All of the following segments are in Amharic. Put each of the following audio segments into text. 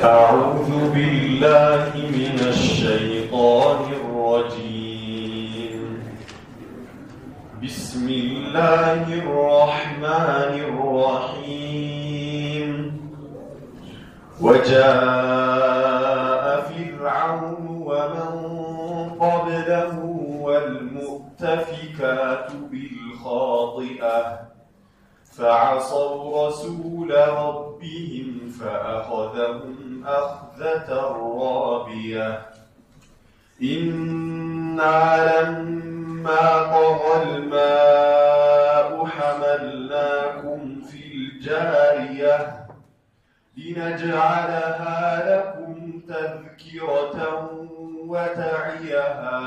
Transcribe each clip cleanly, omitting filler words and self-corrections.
أعوذ بالله من الشيطان الرجيم. بسم الله الرحمن الرحيم. وجاء فرعون ومن قبله والمؤتفكات بالخاطئة فعصوا رسول ربهم فأخذهم أخذة رابية. إنا لما طغى الماء حملناكم في الجارية لنجعلها لكم تذكرة وتعيها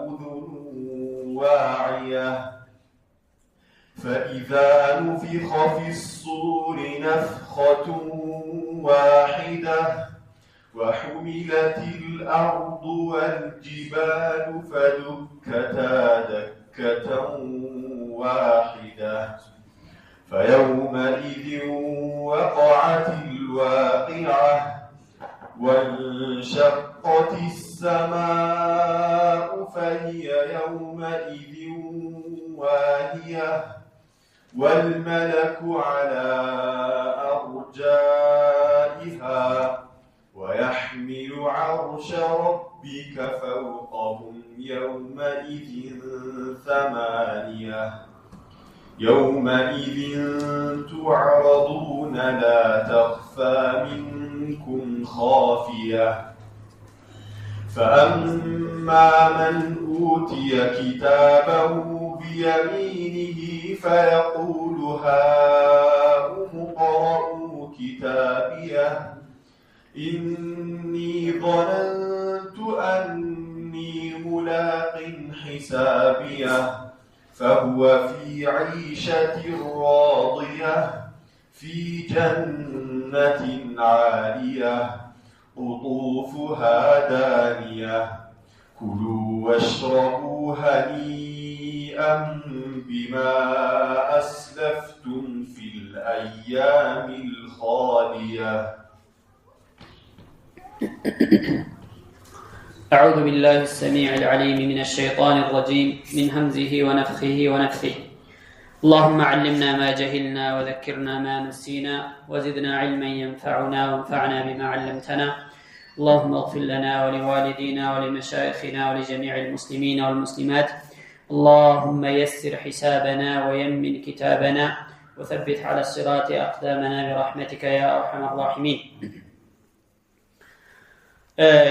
أذن واعية. فإذا نفخ في الصور نفخة واحدة وحملت الأرض والجبال فدكتا دكة واحدة فيومئذ وقعت الواقعة وانشقت السماء فهي يومئذ واهية والملك على أرجائها ويحمل عرش ربك فوقهم يومئذ ثمانية. يومئذ تعرضون لا تخفى منكم خافية. فأما من أوتي كتابه بيمينه فيقول هاؤم اقرءوا كتابيه إني ظننت أني ملاق حسابيه فهو في عيشة راضية في جنة عالية قطوفها دانية. كلوا واشربوا هنيئا بما أسلفتم في الأيام الخالية. أعوذ بالله السميع العليم من الشيطان الرجيم من همزه ونفخه ونفثه. اللهم علمنا ما جهلنا وذكرنا ما نسينا وزدنا علما ينفعنا وانفعنا بما علمتنا. اللهم اغفر لنا ولوالدينا ولمشايخنا ولجميع المسلمين والمسلمات. اللهم يسر حسابنا ويمن كتابنا وثبت على الصراط أقدامنا برحمتك يا أرحم الراحمين.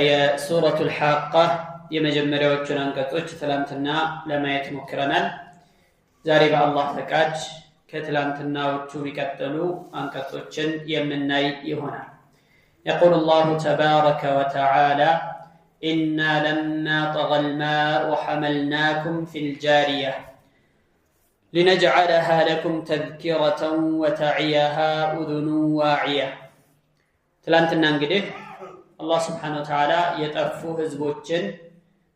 የሱረቱ አልሐቃ የመጀመሪያዎቹን አንቀጾች ትላንትና ለማየት ሞክረናል። ዛሬ በአላህ ፈቃድ ከትላንትናዎቹ የሚቀጥሉ አንቀጾችን የምናይ ይሆናል። يقول الله تبارك وتعالى إنا لما طغى الماء حملناكم في الجارية لنجعلها لكم تذكرة وتعيها أذن واعية። ትላንትና እንግዲህ አላህ Subhanahu Wa Ta'ala የጠፉ ህዝቦችን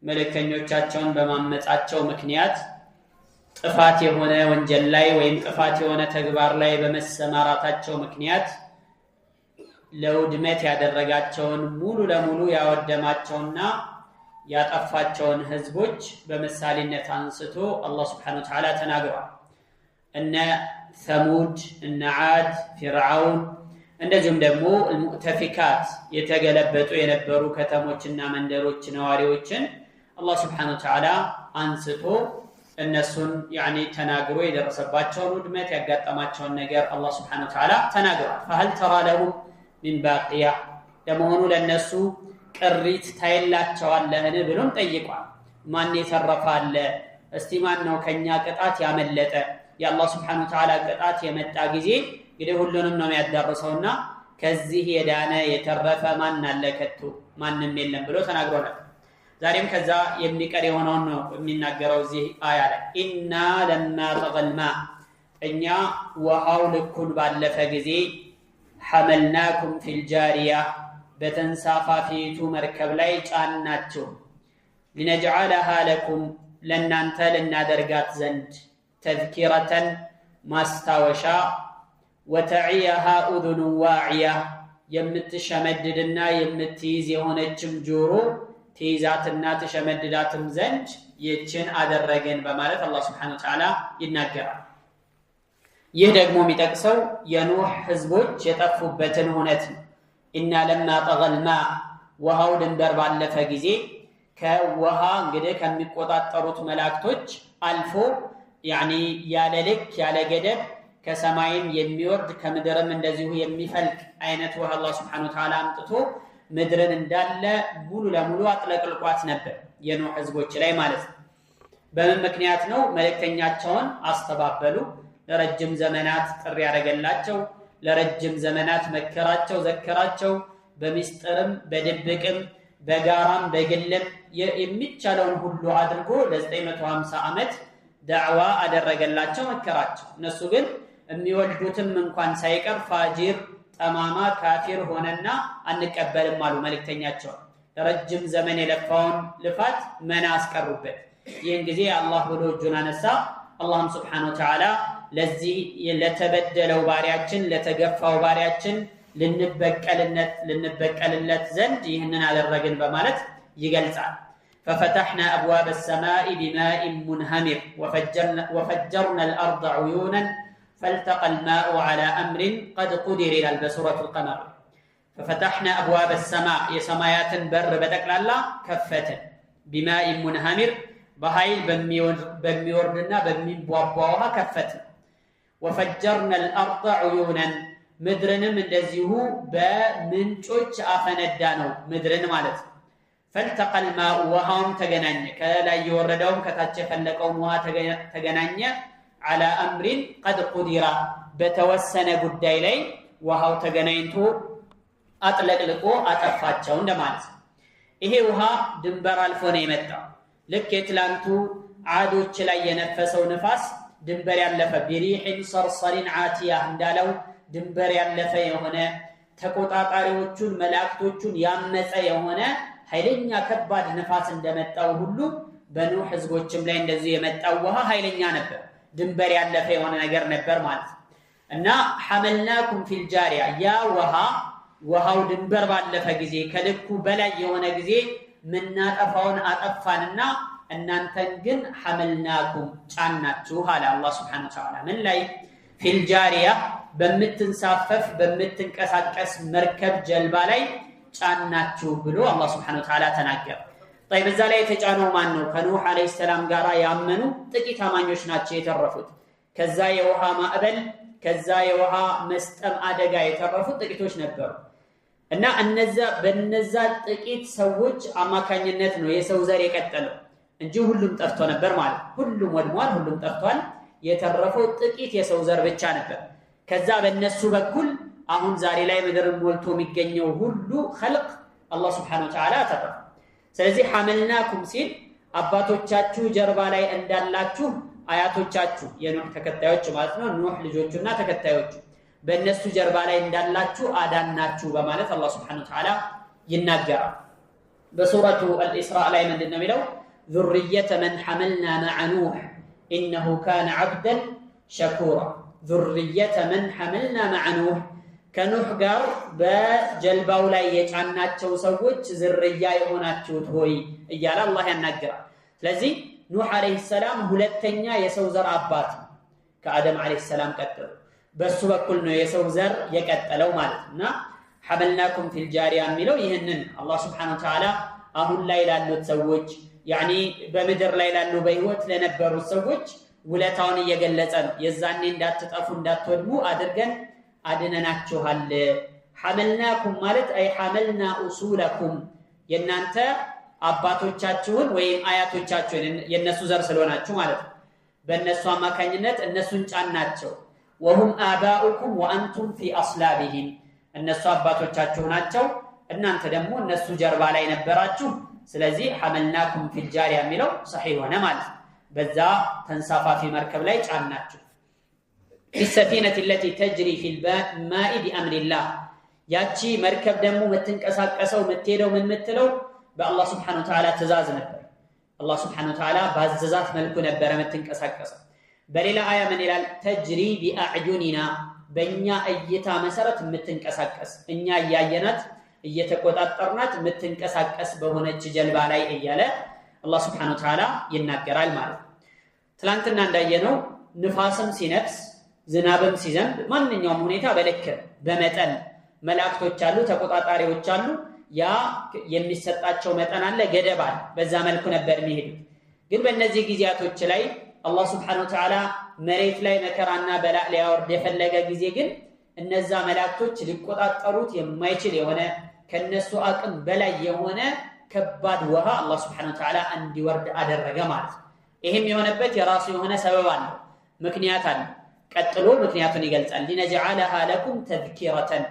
መልእክተኞቻቸውን በማመጻቸው ምክንያት ጥፋት የሆነ ወንጀል ላይ ወይም ጥፋት የሆነ ተግባር ላይ በመሰማራታቸው ምክንያት ለውድመት ያደረጋቸውን ሙሉ ለሙሉ ያወደማቸውና ያጠፋቸውን ህዝቦች በመሳሌነት አንስቶ አላህ Subhanahu Wa Ta'ala ተናግሯል። እነ ሰሙድ፣ እነ ዓድ፣ ፊርዓውን እንደዚሁም ደግሞ ሙተፊካት የተገለበጡ የነበሩ ከተሞችና መንደሮች ነዋሪዎችን አላህ Subhanahu Wa Ta'ala አንስቶ እነሱን ተናግሮ የደረሰባቸውን ውድመት ያጋጠማቸውን ነገር አላህ Subhanahu Wa Ta'ala ተናግሯል። فهل ترى لهم من باقية ለመሆኑ ለነሱ ቅሪት ታይላቸዋለህን ብሎም ጠይቋል። ማን የተረፋለ? እስቲ ማን ነው ከኛ ቅጣት ያመለጠ? የአላህ Subhanahu Wa Ta'ala ቅጣት የመጣ ጊዜ እንግዲህ ሁሉንም ነው የሚያዳርሰውና ከዚህ የዳነ የተረፈ ማን አለ? ከቶ ማንንም የለም ብሎ ተናግሯል። ዛሬም ከዛ የሚቀር የሆነውን ነው የሚናገረው እዚህ አያ ላይ ኢና ለማ ጠገልማ እኛ ውሃው ልኩን ባለፈ ጊዜ ሐመልናኩም ፊል ጃሪያ በተንሳፋፊቱ መርከብ ላይ ጫናችሁ ሊነጅዓለሃ ለኩም ለናንተ ልናደርጋት ዘንድ ተዝኪረተን ማስታወሻ وتعيها أذن واعية የምትሸመድድና የምትይዝ የሆነችም ጆሮ ትይዛትና ተሸመድዳትም ዘንድ ይችን አደረገን በማለት አላህ Subhanahu Wa Ta'ala ይናገራል። ይህ ደግሞ የሚጠቅሰው የኑህ ህዝቦች የጠፉበትን ሁኔታ ነው። ኢና ለማ ጠገልማ ውሃው ድንበር ባለፈ ጊዜ ከውሃ እንግዲህ ከሚቆጣጠሩት መላእክቶች አልፎ ያኒ ያለ ልክ ያለ ገደብ ከሰማይም የሚወርድ ከምድርም እንደዚሁ የሚፈልቅ አይነት ውሃ አላህ Subhanahu Wa Ta'ala አምጥቶ ምድርን እንዳለ ሙሉ ለሙሉ አጥለቅልቋት ነበር የኑህ ህዝቦች ላይ ማለት ነው። በምን ምክንያት ነው? መልእክተኛቸውን አስተባበሉ፣ ለረጅም ዘመናት ጥሪ ያደረገላቸው፣ ለረጅም ዘመናት መከራቸው፣ ዘከራቸው፣ በሚስጥርም በድብቅም በጋራም በግልም የሚቻለውን ሁሉ አድርጎ ለ950 ዓመት ዳዕዋ አደረገላቸው፣ መከራቸው። እነሱ ግን የሚወልዱትም እንኳን ሳይቀር ፋጂር ጠማማ ካፊር ሆነና አንቀበልም አሉ መልእክተኛቸው። ለረጅም ዘመን የለፋውን ልፋት መና አስቀሩበት። ይህን ጊዜ አላህ ብሎ እጁን አነሳ። አላህም Subhanahu Wa Ta'ala ለዚህ ለተበደለው ባሪያችን ለተገፋው ባሪያችን ልንበቀልለት ዘንድ ይህንን አደረግን በማለት ይገልጻል። ففتحنا أبواب السماء بماء منهمر وفجرنا الأرض عيونا فالتقى الماء على أمر قد قدر إلى بسورة القمر. ففتحنا أبواب السماء يسمايات بر بدك الله كفة بماء منهمر بهايل بميوردنا بميبوابوها كفة. وفجرنا الأرض عيونا مدرن من دزيه بمنشوش آفندانو مدرن مالت. فالتقى الماء وهم تجنانية كلا يوردهم كتاتشفلكهم وها تجنانية على أمر قد قدر بتوسن قد إلي وهو تجنينتو أطلق لكو أتفاتشون دمالت. إيه وها دنبر الفوني متى لك يتلانتو عادو تشلا ينفسو نفاس دنبر يالفا بريح صرصر عاتية هندالو دنبر يالفا يهونا تقوطاطاريዎቹን መላእክቶቹን ያመፀ የሆነ ኃይለኛ ከባድ ነፋስ እንደመጣው ሁሉ በኑህ ህዝቦችም ላይ እንደዚህ የመጣው ውሃ ኃይለኛ ነበር፣ ድንበር ያለፈ የሆነ ነገር ነበር ማለት እና ሐመልናኩም ፊል ጃሪያ ያ ውሃው ድንበር ባለፈ ጊዜ ከልኩ በላይ የሆነ ጊዜ ምናጠፋውን አጠፋንና እናንተን ግን ሐመልናኩም ጫናችሁ አለ አላህ Subhanahu Wa Ta'ala። ምን ላይ? ፊል ጃሪያ በምትንሳፈፍ በምትንቀሳቀስ መርከብ ጀልባ ላይ ጫናችሁ ብሎ አላህ Subhanahu Wa Ta'ala ተናገረ። طيب እዛ ላይ የተጫነው ማን ነው? ከኑህ አለይሂ ሰላም ጋራ ያመኑ ጥቂት አማኞች ናቸው የተረፉት። ከዛ የውሃ ማዕበል ከዛ የውሃ መስጠም አደጋ የተረፉት ጥቂቶች ነበሩ እና በነዛ ጥቂት ሰዎች አማካኝነት ነው የሰው ዘር የቀጠለው እንጂ ሁሉም ጠፍቶ ነበር ማለት። ሁሉም ወድሟል፣ ሁሉም ጠፍቷል። የተረፈው ጥቂት የሰው ዘር ብቻ ነበር። ከዛ በእነሱ በኩል አሁን ዛሬ ላይ ምድርን ሞልቶ የሚገኘው ሁሉ خلق አላህ Subhanahu Wa Ta'ala ተረፈ። ስለዚህ ሐመልናኩም ሲል አባቶቻችሁ ጀርባ ላይ እንዳላችሁ አያቶቻችሁ የኑህ ተከታዮች ማለት ነው፣ ኑህ ልጆቹና ተከታዮቹ በእነሱ ጀርባ ላይ እንዳላችሁ አዳናችሁ በማለት አላህ Subhanahu Wa Ta'ala ይናገራል። በሱረቱ አልኢስራእ ላይ ምንድነው የሚለው? ذرية من حملنا مع نوح إنه كان عبدا شكورا. ذرية من حملنا مع نوح ከኑህ ጋር በጀልባው ላይ የጫናቸው ሰዎች ዝርያ የሆናችሁት ሆይ እያለ አላህ ያናገራል። ስለዚህ ኑህ አለይሂ ሰላም ሁለተኛ የሰው ዘር አባት ነው ከአደም አለይሂ ሰላም ቀጥሎ። በሱ በኩል ነው የሰው ዘር የቀጠለው ማለት ነውና ሐመልናኩም ፊል ጃሪያ የሚለው ይህንን አላህ Subhanahu Wa Ta'ala አሁን ላይ ላሉት ሰዎች ያኒ በምድር ላይ ላሉ በህይወት ለነበሩት ሰዎች ውለታውን እየገለጸ ነው። የዛኔ እንዳትጠፉ እንዳትወድሙ አድርገን አድነናችኋል። ሐመልናኩም ማለት አይ ሐመልና ኡሱለኩም የናንተ አባቶቻችሁን ወይም አያቶቻችሁን የነሱ ዘር ስለሆናችሁ ማለት ነው። በእነሱ አማካኝነት እነሱን ጫናቸው። ወሁም አባኡኩም ወአንቱም ፊ አስላቢሂም እነሱ አባቶቻችሁ ናቸው፣ እናንተ ደግሞ እነሱ ጀርባ ላይ ነበራችሁ። ስለዚህ ሐመልናኩም ፊል ጃሪያ የሚለው صحيح ሆነ ማለት ነው። በዛ ተንሳፋፊ መርከብ ላይ ጫናችሁ። السفينة التي تجري في الماء بأمر الله ያቺ መርከብ ደግሞ የምትንቀሳቀሰው የምትሄደው ምን ምትለው በአላህ Subhanahu Wa Ta'ala ትእዛዝ ነበር። አላህ Subhanahu Wa Ta'ala ባዘዛት መልኩ ነበር የምትንቀሳቀሰው። በሌላ አያ ምን ይላል? ተጅሪ ቢአዕዩኒና በእኛ እይታ መሰረት የምትንቀሳቀስ እኛ እያየናት እየተቆጣጠርናት የምትንቀሳቀስ በሆነች ጀልባ ላይ እያለ አላህ Subhanahu Wa Ta'ala ይናገራል ማለት ነው። ትላንትና እንዳየነው ንፋስም ሲነፍስ ዝናብም ሲዘንብ ማንኛውም ሁኔታ በልክ በመጠን መላእክቶች አሉ፣ ተቆጣጣሪዎች አሉ። ያ የሚሰጣቸው መጠን አለ፣ ገደብ አለ። በዛ መልኩ ነበር የሚሄዱት። ግን በእነዚህ ጊዜያቶች ላይ አላህ Subhanahu Wa Ta'ala መሬት ላይ መከራና በላእ ሊያወርድ የፈለገ ጊዜ ግን እነዛ መላእክቶች ሊቆጣጠሩት የማይችል የሆነ ከነሱ አቅም በላይ የሆነ ከባድ ውሃ አላህ Subhanahu Wa Ta'ala እንዲወርድ አደረገ ማለት ነው። ይሄም የሆነበት የራሱ የሆነ ሰበብ አለው፣ ምክንያት አለ። ቀጥሎ ምክንያቱን ይገልጻል። ሊነጅዐለሃ ለኩም ተዝኪረተን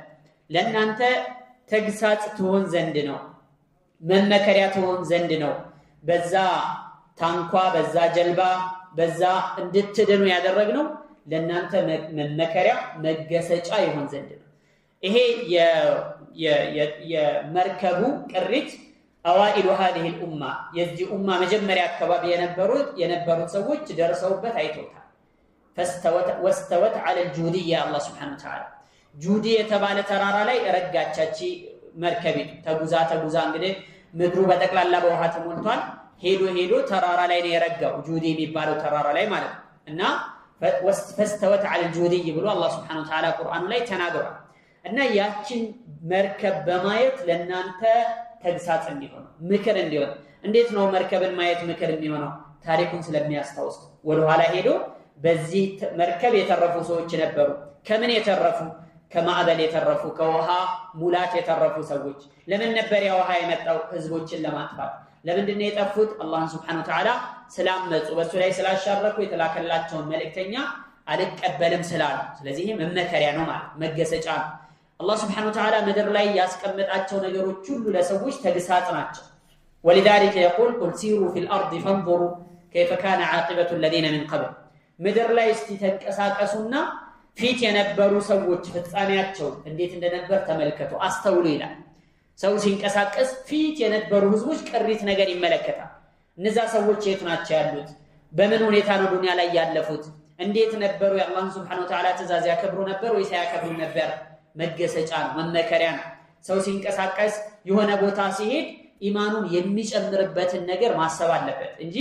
ለእናንተ ተግሳጽ ትሆን ዘንድ ነው፣ መመከሪያ ትሆን ዘንድ ነው። በዛ ታንኳ በዛ ጀልባ በዛ እንድትድኑ ያደረግነው ለእናንተ መመከሪያ መገሰጫ ይሆን ዘንድ ነው። ይሄ የመርከቡ ቅሪት አዋኢሉ هذه الامه የዚህ ኡማ መጀመሪያ አካባቢ የነበሩት ሰዎች ደርሰውበት አይተውታል። واستوت على الجودية الله سبحانه وتعالى ጁዲ የተባለ ተራራ ላይ ረጋቻቺ መርከቢቱ ተጉዛ እንግዲህ ምድሩ በጠቅላላ በውሃ ተሞልቷል። ሄዶ ተራራ ላይ ነው የረጋው፣ ጁዲ የሚባለው ተራራ ላይ ማለት ነው። እና فاستوت على الجودي ብሎ አላህ Subhanahu Wa Ta'ala ቁርአኑ ላይ ተናግሯል። እና ያቺን መርከብ በማየት ለናንተ ተግሳጽ እንዲሆን ምክር እንዲሆን። እንዴት ነው መርከብን ማየት ምክር የሚሆነው? ታሪኩን ስለሚያስታውስ ወደ ኋላ ሄዶ በዚህ መርከብ የተረፉ ሰዎች ነበሩ። ከምን የተረፉ? ከማዕበል የተረፉ፣ ከውሃ ሙላት የተረፉ ሰዎች። ለምን ነበር ያ ውሃ የመጣው? ህዝቦችን ለማጥፋት። ለምንድነው የጠፉት? አላህን Subhanahu Wa Ta'ala ስላመፁ፣ በሱ ላይ ስላሻረኩ የተላከላቸውን መልእክተኛ አልቀበልም ስላሉ። ስለዚህ መመከሪያ ነው ማለት መገሰጫ ነው። አላህ Subhanahu Wa Ta'ala ምድር ላይ ያስቀመጣቸው ነገሮች ሁሉ ለሰዎች ተግሳጽ ናቸው። ولذلك يقول قل سيروا في الارض فانظروا كيف كان عاقبة الذين من قبل ምድር ላይ እስቲ ተንቀሳቀሱና ፊት የነበሩ ሰዎች ፍጻሜያቸው እንዴት እንደነበር ተመልከቱ፣ አስተውሉ ይላል። ሰው ሲንቀሳቀስ ፊት የነበሩ ህዝቦች ቅሪት ነገር ይመለከታል። እነዛ ሰዎች የት ናቸው ያሉት? በምን ሁኔታ ነው ዱንያ ላይ ያለፉት? እንዴት ነበሩ? የአላህ Subhanahu Wa Ta'ala ትእዛዝ ያከብሩ ነበር ወይስ አያከብሩ ነበር? መገሰጫ ነው፣ መመከሪያ ነው። ሰው ሲንቀሳቀስ የሆነ ቦታ ሲሄድ ኢማኑን የሚጨምርበትን ነገር ማሰብ አለበት እንጂ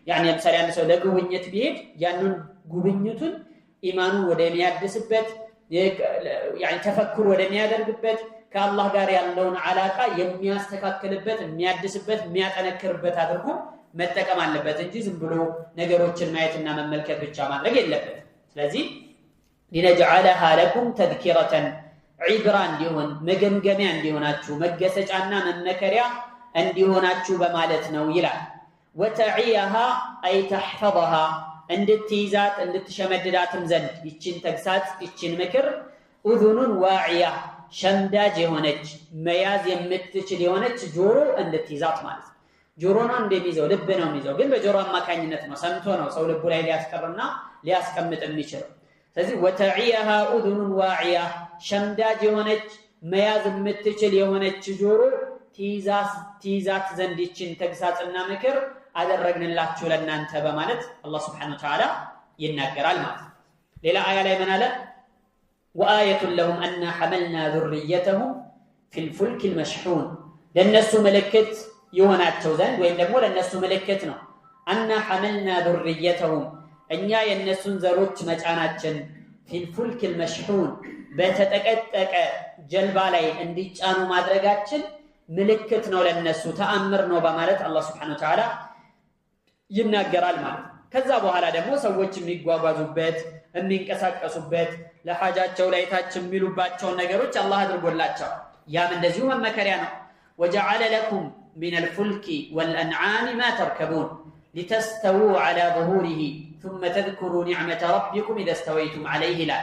ለምሳሌ አንድ ሰው ለጉብኝት ቢሄድ ያንን ጉብኝቱን ኢማኑን ወደሚያድስበት ተፈክር ወደሚያደርግበት ከአላህ ጋር ያለውን አላቃ የሚያስተካክልበት የሚያድስበት የሚያጠነክርበት አድርጎ መጠቀም አለበት እንጂ ዝም ብሎ ነገሮችን ማየትና መመልከት ብቻ ማድረግ የለበትም። ስለዚህ ሊነጅዐለሃ ለኩም ተዝኪረተን ዒብራ እንዲሆን መገምገሚያ እንዲሆናችሁ መገሰጫና መመከሪያ እንዲሆናችሁ በማለት ነው ይላል። ወተዒየሃ አይ ተሕፈظሃ እንድትይዛት እንድትሸመድዳትም ዘንድ ይችን ተግሳጽ ይችን ምክር ኡዙኑን ዋዕያ ሸምዳጅ የሆነች መያዝ የምትችል የሆነች ጆሮ እንድትይዛት ማለት ነው። ጆሮ ነው እንደሚይዘው ልብ ነው የሚይዘው፣ ግን በጆሮ አማካኝነት ነው፣ ሰምቶ ነው ሰው ልቡ ላይ ሊያስቀርና ሊያስቀምጥ የሚችለው። ስለዚህ ወተዒየሃ ኡዙኑን ዋዕያ ሸምዳጅ የሆነች መያዝ የምትችል የሆነች ጆሮ ትይዛት ዘንድ ይችን ተግሳጽና ምክር አደረግንላችሁ ለናንተ በማለት አላህ Subhanahu Wa Ta'ala ይናገራል ማለት ነው። ሌላ አያ ላይ ምን አለ? وآية لهم أن حملنا ذريتهم في الفلك المشحون ለነሱ ምልክት ይሆናቸው ዘንድ ወይም ደግሞ ለነሱ ምልክት ነው። أن حملنا ذريتهم እኛ የነሱን ዘሮች መጫናችን في الفلك المشحون በተጠቀጠቀ ጀልባ ላይ እንዲጫኑ ማድረጋችን ምልክት ነው፣ ለነሱ ተአምር ነው በማለት አላህ Subhanahu Wa Ta'ala ይናገራል ማለት ነው። ከዛ በኋላ ደግሞ ሰዎች የሚጓጓዙበት የሚንቀሳቀሱበት ለሐጃቸው ላይ ታች የሚሉባቸው ነገሮች አላህ አድርጎላቸዋል። ያም እንደዚሁ መመከሪያ ነው። وجعل لكم من الفلك والأنعام ما تركبون لتستووا على ظهوره ثم تذكروا نعمة ربكم إذا استويتم عليه لا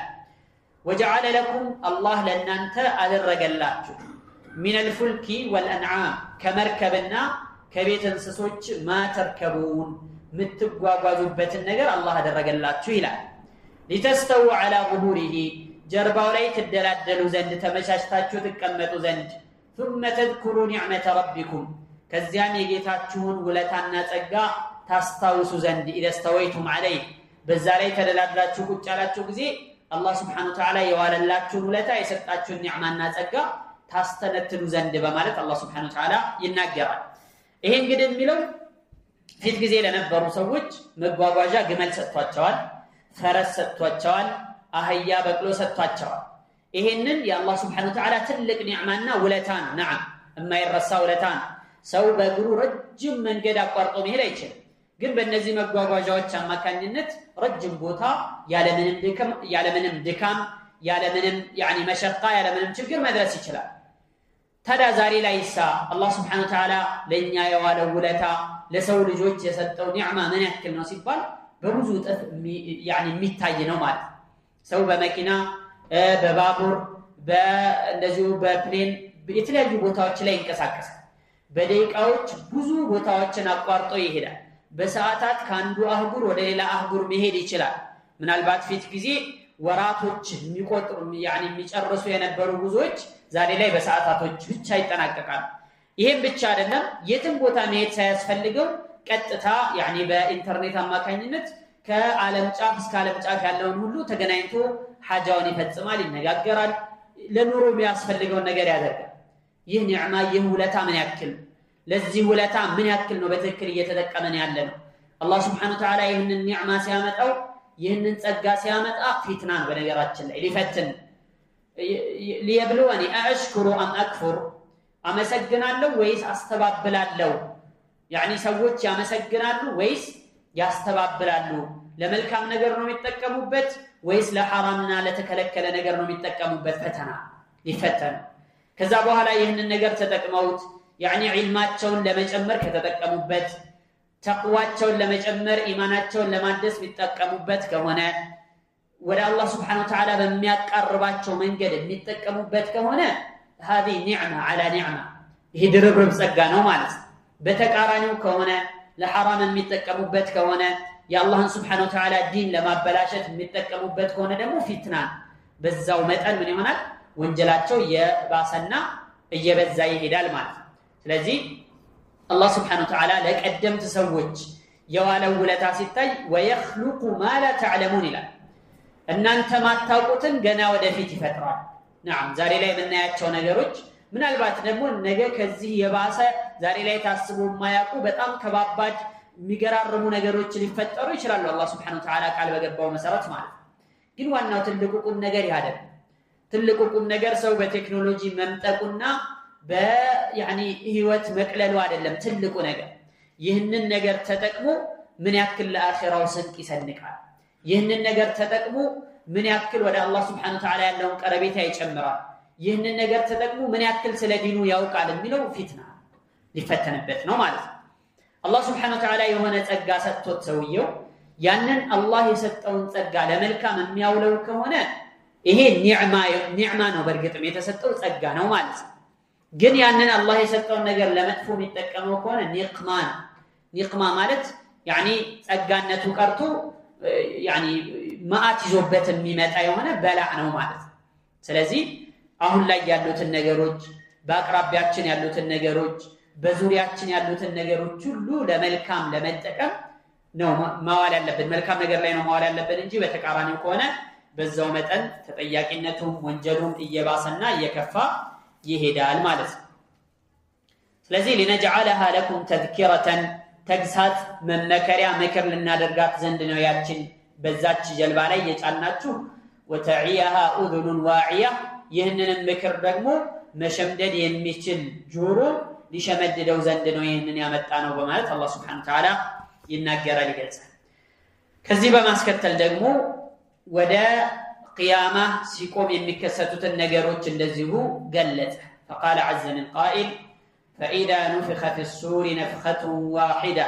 وجعل لكم الله لننت أدرجلاችሁ من الفلك والأنعام كمركبنا كبيت እንስሶች ما تركبون ምትጓጓዙበትን ነገር አላህ አደረገላችሁ ይላል። لتستووا على ظهوره ጀርባው ላይ ትደላደሉ ዘንድ ተመቻችታችሁ ተቀመጡ ዘንድ ثم تذكروا نعمة ربكم ከዚያም የጌታችሁን ውለታና ጸጋ ታስታውሱ ዘንድ إذا استويتم عليه በዛ ላይ ተደላድላችሁ ቁጭ ያላችሁ ጊዜ አላህ Subhanahu Wa Ta'ala የዋለላችሁን ውለታ የሰጣችሁን ኒዕማና ጸጋ ታስተነትኑ ዘንድ በማለት አላህ Subhanahu Wa Ta'ala ይናገራል። ይሄ እንግዲህ የሚለው ፊት ጊዜ ለነበሩ ሰዎች መጓጓዣ ግመል ሰጥቷቸዋል፣ ፈረስ ሰጥቷቸዋል፣ አህያ በቅሎ ሰጥቷቸዋል። ይሄንን የአላህ Subhanahu Wa Ta'ala ትልቅ ኒዕማና ውለታ ነው። ነዓም የማይረሳ ውለታ ነው። ሰው በእግሩ ረጅም መንገድ አቋርጦ መሄድ አይችልም። ግን በእነዚህ መጓጓዣዎች አማካኝነት ረጅም ቦታ ያለምንም ድካም ያለምንም መሸቃ ያለምንም ችግር መድረስ ይችላል። ታዲያ ዛሬ ላይሳ አላህ Subhanahu Wa Ta'ala ለኛ የዋለው ውለታ ለሰው ልጆች የሰጠው ኒዕማ ምን ያክል ነው ሲባል በብዙ እጥፍ የሚታይ ነው ማለት ነው። ሰው በመኪና በባቡር እንደዚሁ በፕሌን የተለያዩ ቦታዎች ላይ ይንቀሳቀሳል። በደቂቃዎች ብዙ ቦታዎችን አቋርጦ ይሄዳል። በሰዓታት ከአንዱ አህጉር ወደ ሌላ አህጉር መሄድ ይችላል። ምናልባት ፊት ጊዜ ወራቶች የሚቆጥሩ የሚጨርሱ የነበሩ ጉዞዎች ዛሬ ላይ በሰዓታቶች ብቻ ይጠናቀቃሉ። ይሄም ብቻ አይደለም፣ የትም ቦታ መሄድ ሳያስፈልገው ቀጥታ በኢንተርኔት አማካኝነት ከዓለም ጫፍ እስከ ዓለም ጫፍ ያለውን ሁሉ ተገናኝቶ ሐጃውን ይፈጽማል፣ ይነጋገራል፣ ለኑሮ የሚያስፈልገውን ነገር ያደርጋል። ይህ ኒዕማ ይህ ውለታ ምን ያክል ለዚህ ውለታ ምን ያክል ነው በትክክል እየተጠቀመን ያለ ነው? አላህ Subhanahu Wa Ta'ala ይህንን ኒዕማ ሲያመጣው ይህንን ጸጋ ሲያመጣ ፊትናን በነገራችን ላይ ሊፈትን ሊየብሉወኒ አሽኩሩ አም አክፉር አመሰግናለሁ ወይስ አስተባብላለሁ? ሰዎች ያመሰግናሉ ወይስ ያስተባብላሉ? ለመልካም ነገር ነው የሚጠቀሙበት ወይስ ለሐራምና ለተከለከለ ነገር ነው የሚጠቀሙበት? ፈተና ሊፈተኑ ከዛ በኋላ ይህንን ነገር ተጠቅመውት ዒልማቸውን ለመጨመር ከተጠቀሙበት፣ ተቅዋቸውን ለመጨመር ኢማናቸውን ለማደስ ቢጠቀሙበት ከሆነ፣ ወደ አላህ Subhanahu Wa Ta'ala በሚያቀርባቸው መንገድ የሚጠቀሙበት ከሆነ هذه نعمة على نعمة ይሄ ድርብርብ ጸጋ ነው ማለት ነው። በተቃራኒው ከሆነ ለሐራም የሚጠቀሙበት ከሆነ የአላህን Subhanahu Wa Ta'ala ዲን ለማበላሸት የሚጠቀሙበት ከሆነ ደግሞ ፊትና በዛው መጠን ምን ይሆናል? ወንጀላቸው የባሰና እየበዛ ይሄዳል ማለት ነው። ስለዚህ አላህ Subhanahu Wa Ta'ala ለቀደምት ሰዎች የዋለው ውለታ ሲታይ ويخلق ما لا تعلمون ይላል። እናንተ ማታውቁትን ገና ወደፊት ይፈጥራል። نعم ዛሬ ላይ የምናያቸው ነገሮች ምናልባት ደግሞ ነገ ከዚህ የባሰ ዛሬ ላይ ታስቦ የማያውቁ በጣም ከባባድ የሚገራርሙ ነገሮች ሊፈጠሩ ይችላሉ አላህ Subhanahu Wa Ta'ala ቃል በገባው መሰረት ማለት ነው። ግን ዋናው ትልቁ ቁም ነገር ያደረ ትልቁ ቁም ነገር ሰው በቴክኖሎጂ መምጠቁና ህይወት መቅለሉ አይደለም። ትልቁ ነገር ይህንን ነገር ተጠቅሞ ምን ያክል ለአኺራው ስንቅ ይሰንቃል፣ ይህንን ነገር ተጠቅሞ ምን ያክል ወደ አላህ Subhanahu Wa Ta'ala ያለውን ቀረቤታ ይጨምራል፣ ይህንን ነገር ተጠቅሞ ምን ያክል ስለ ዲኑ ያውቃል የሚለው ፊትና ሊፈተንበት ነው ማለት ነው። አላህ Subhanahu Wa Ta'ala የሆነ ጸጋ ሰጥቶት ሰውየው ያንን አላህ የሰጠውን ጸጋ ለመልካም የሚያውለው ከሆነ ይሄ ኒዕማ ነው፣ በእርግጥም የተሰጠው ጸጋ ነው ማለት ነው። ግን ያንን አላህ የሰጠውን ነገር ለመጥፎ የሚጠቀመው ከሆነ ኒቅማ ማለት ጸጋነቱ ቀርቶ ማአት ይዞበት የሚመጣ የሆነ በላዕ ነው ማለት ነው። ስለዚህ አሁን ላይ ያሉትን ነገሮች፣ በአቅራቢያችን ያሉትን ነገሮች፣ በዙሪያችን ያሉትን ነገሮች ሁሉ ለመልካም ለመጠቀም ነው ማዋል ያለብን። መልካም ነገር ላይ ነው ማዋል ያለብን እንጂ በተቃራኒው ከሆነ በዛው መጠን ተጠያቂነቱም ወንጀሉም እየባሰና እየከፋ ይሄዳል ማለት ነው። ስለዚህ لنجعلها لكم تذكرة ተግሳት መመከሪያ ምክር ልናደርጋት ዘንድ ነው ያችን በዛች ጀልባ ላይ የጫናችሁ وتعيها أذن واعية ይህንን ምክር ደግሞ መሸምደድ የሚችል ጆሮ ሊሸመድደው ዘንድ ነው ይህንን ያመጣ ነው በማለት አላህ Subhanahu Wa Ta'ala ይናገራል ይገልጻል። ከዚህ በማስከተል ደግሞ ወደ ቂያማ ሲቆም የሚከሰቱትን ነገሮች እንደዚሁ ገለጸ። فقال عز من قائل فإذا نفخ في الصور نفخة واحدة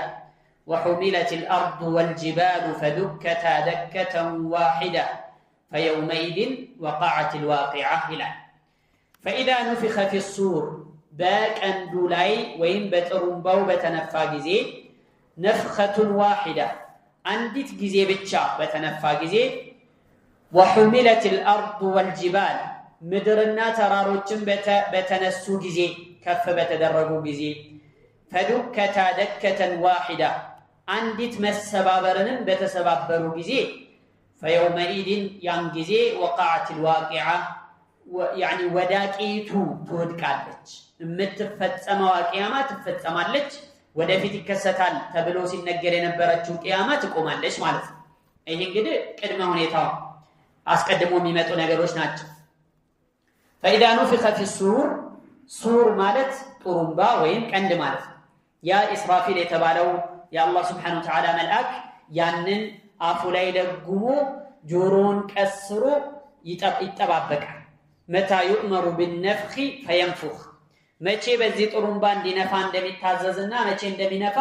وحملت الأرض والجبال فدكتا دكة واحدة فيومئذ وقعت الواقعة إلى فإذا نفخ في الصور باك أندولاي وين بترنبو بتنفى جزي نفخة واحدة عندت جزي بتشا بتنفى جزي وحملت الأرض والجبال مدرنا تراروچن بتنسو جزي كف بتدرجو جزي فدكتا دكة واحدة عندت مسبابرن بتسبابرو جزي فيومئذ ينجزي وقعت الواقعة يعني وداكيቱ ትወድቃለች የምትፈጸመው ቂያማ ትፈጸማለች ወደፊት ይከሰታል ተብሎ ሲነገር የነበረችው ቂያማ ትቆማለች ማለት ነው ይሄ እንግዲህ ቅድመ ሁኔታው አስቀድሞ የሚመጡ ነገሮች ናቸው فإذا نفخ في الصور صور ማለት ጥሩምባ ወይም ቀንድ ማለት ነው ያ ኢስራፊል የተባለው የአላህ Subhanahu Wa Ta'ala መልአክ ያንን አፉ ላይ ደግሞ ጆሮን ቀስሮ ይጠባበቃል متى يؤمر بالنفخ فينفخ መቼ በዚህ ጥሩምባ እንዲነፋ እንደሚታዘዝና መቼ እንደሚነፋ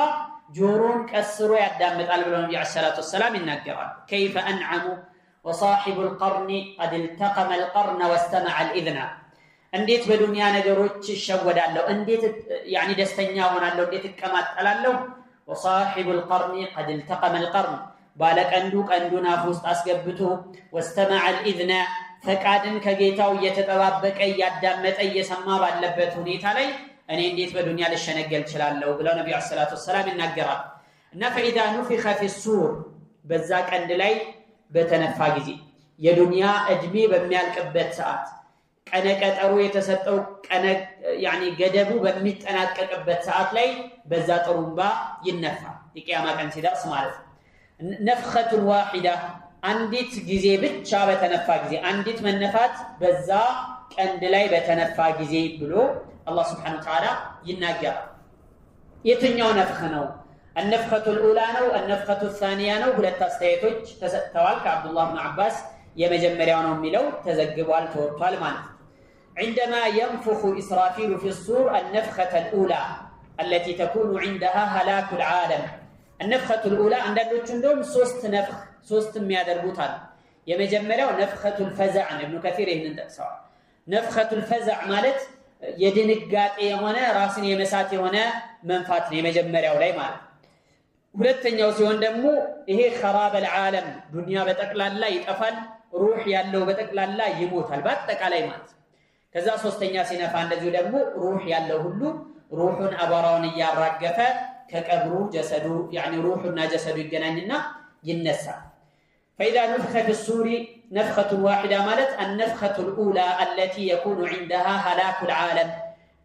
ጆሮን ቀስሮ ያዳምጣል ብለው ነብዩ ሰለላሁ ዐለይሂ ወሰለም ይናገራሉ كيف انعم وصاحب القرن قد التقم القرن واستمع الاذن እንዴት በዱንያ ነገሮች ይሸወዳለው እንዴት يعني ደስተኛ ሆናለው እንዴት እቀማጠላለው وصاحب القرن قد التقم القرن ባለቀንዱ ቀንዱን አፍ ውስጥ አስገብቶ واستمع الاذن ፈቃድን ከጌታው እየተጠባበቀ ያዳመጠ እየሰማ ባለበት ሁኔታ ላይ እኔ እንዴት በዱንያ ልሸነገል ይችላልው ብለው ነብዩ ሰለላሁ ዐለይሂ ወሰለም ይናገራሉ እና فإذا نفخ في الصور በዛ ቀንድ ላይ በተነፋ ጊዜ የዱንያ እድሜ በሚያልቅበት ሰዓት ቀነቀጠሩ የተሰጠው ቀነ يعني ገደቡ በሚጠናቀቅበት ሰዓት ላይ በዛ ጥሩምባ ይነፋል የቂያማ ቀን ሲደርስ ማለት ነው نفخة واحدة አንዲት ጊዜ ብቻ በተነፋ ጊዜ አንዲት መነፋት በዛ ቀንድ ላይ በተነፋ ጊዜ ብሎ አላህ Subhanahu Wa Ta'ala ይናገራል የትኛው ነፍخ ነው النفخة الأولى ነው النفخة الثانية ነው ሁለት አስተያየቶች ተሰጥተዋል ከአብዱላህ ኢብኑ አባስ የመጀመሪያው ነው የሚለው ተዘግቧል ተወጥቷል ማለት عندما ينفخ إسرافيل في الصور النفخة الأولى التي تكون عندها هلاك العالم النفخة الأولى عندهم እንደውም ሶስት የሚያደርጉታል የመጀመሪያው نفخة الفزع ابن كثير ይሄንን ጠቅሰዋል نفخة الفزع ማለት የድንጋጤ የሆነ ራስን የመሳት የሆነ መንፋት ነው የመጀመሪያው ላይ ማለት ሁለተኛው ሲሆን ደግሞ ይሄ خراب العالم ዱንያ በጠቅላላ ይጠፋል ሩህ ያለው በጠቅላላ ይሞታል በአጠቃላይ ማለት ከዛ ሶስተኛ ሲነፋ እንደዚሁ ደግሞ ሩህ ያለው ሁሉ ሩሁን አባራውን ያራገፈ ከቀብሩ ጀሰዱ يعني روحنا جسد ይገናኝና ይነሳል فإذا نفخ في الصور نفخة واحدة مالت النفخة الأولى التي يكون عندها هلاك العالم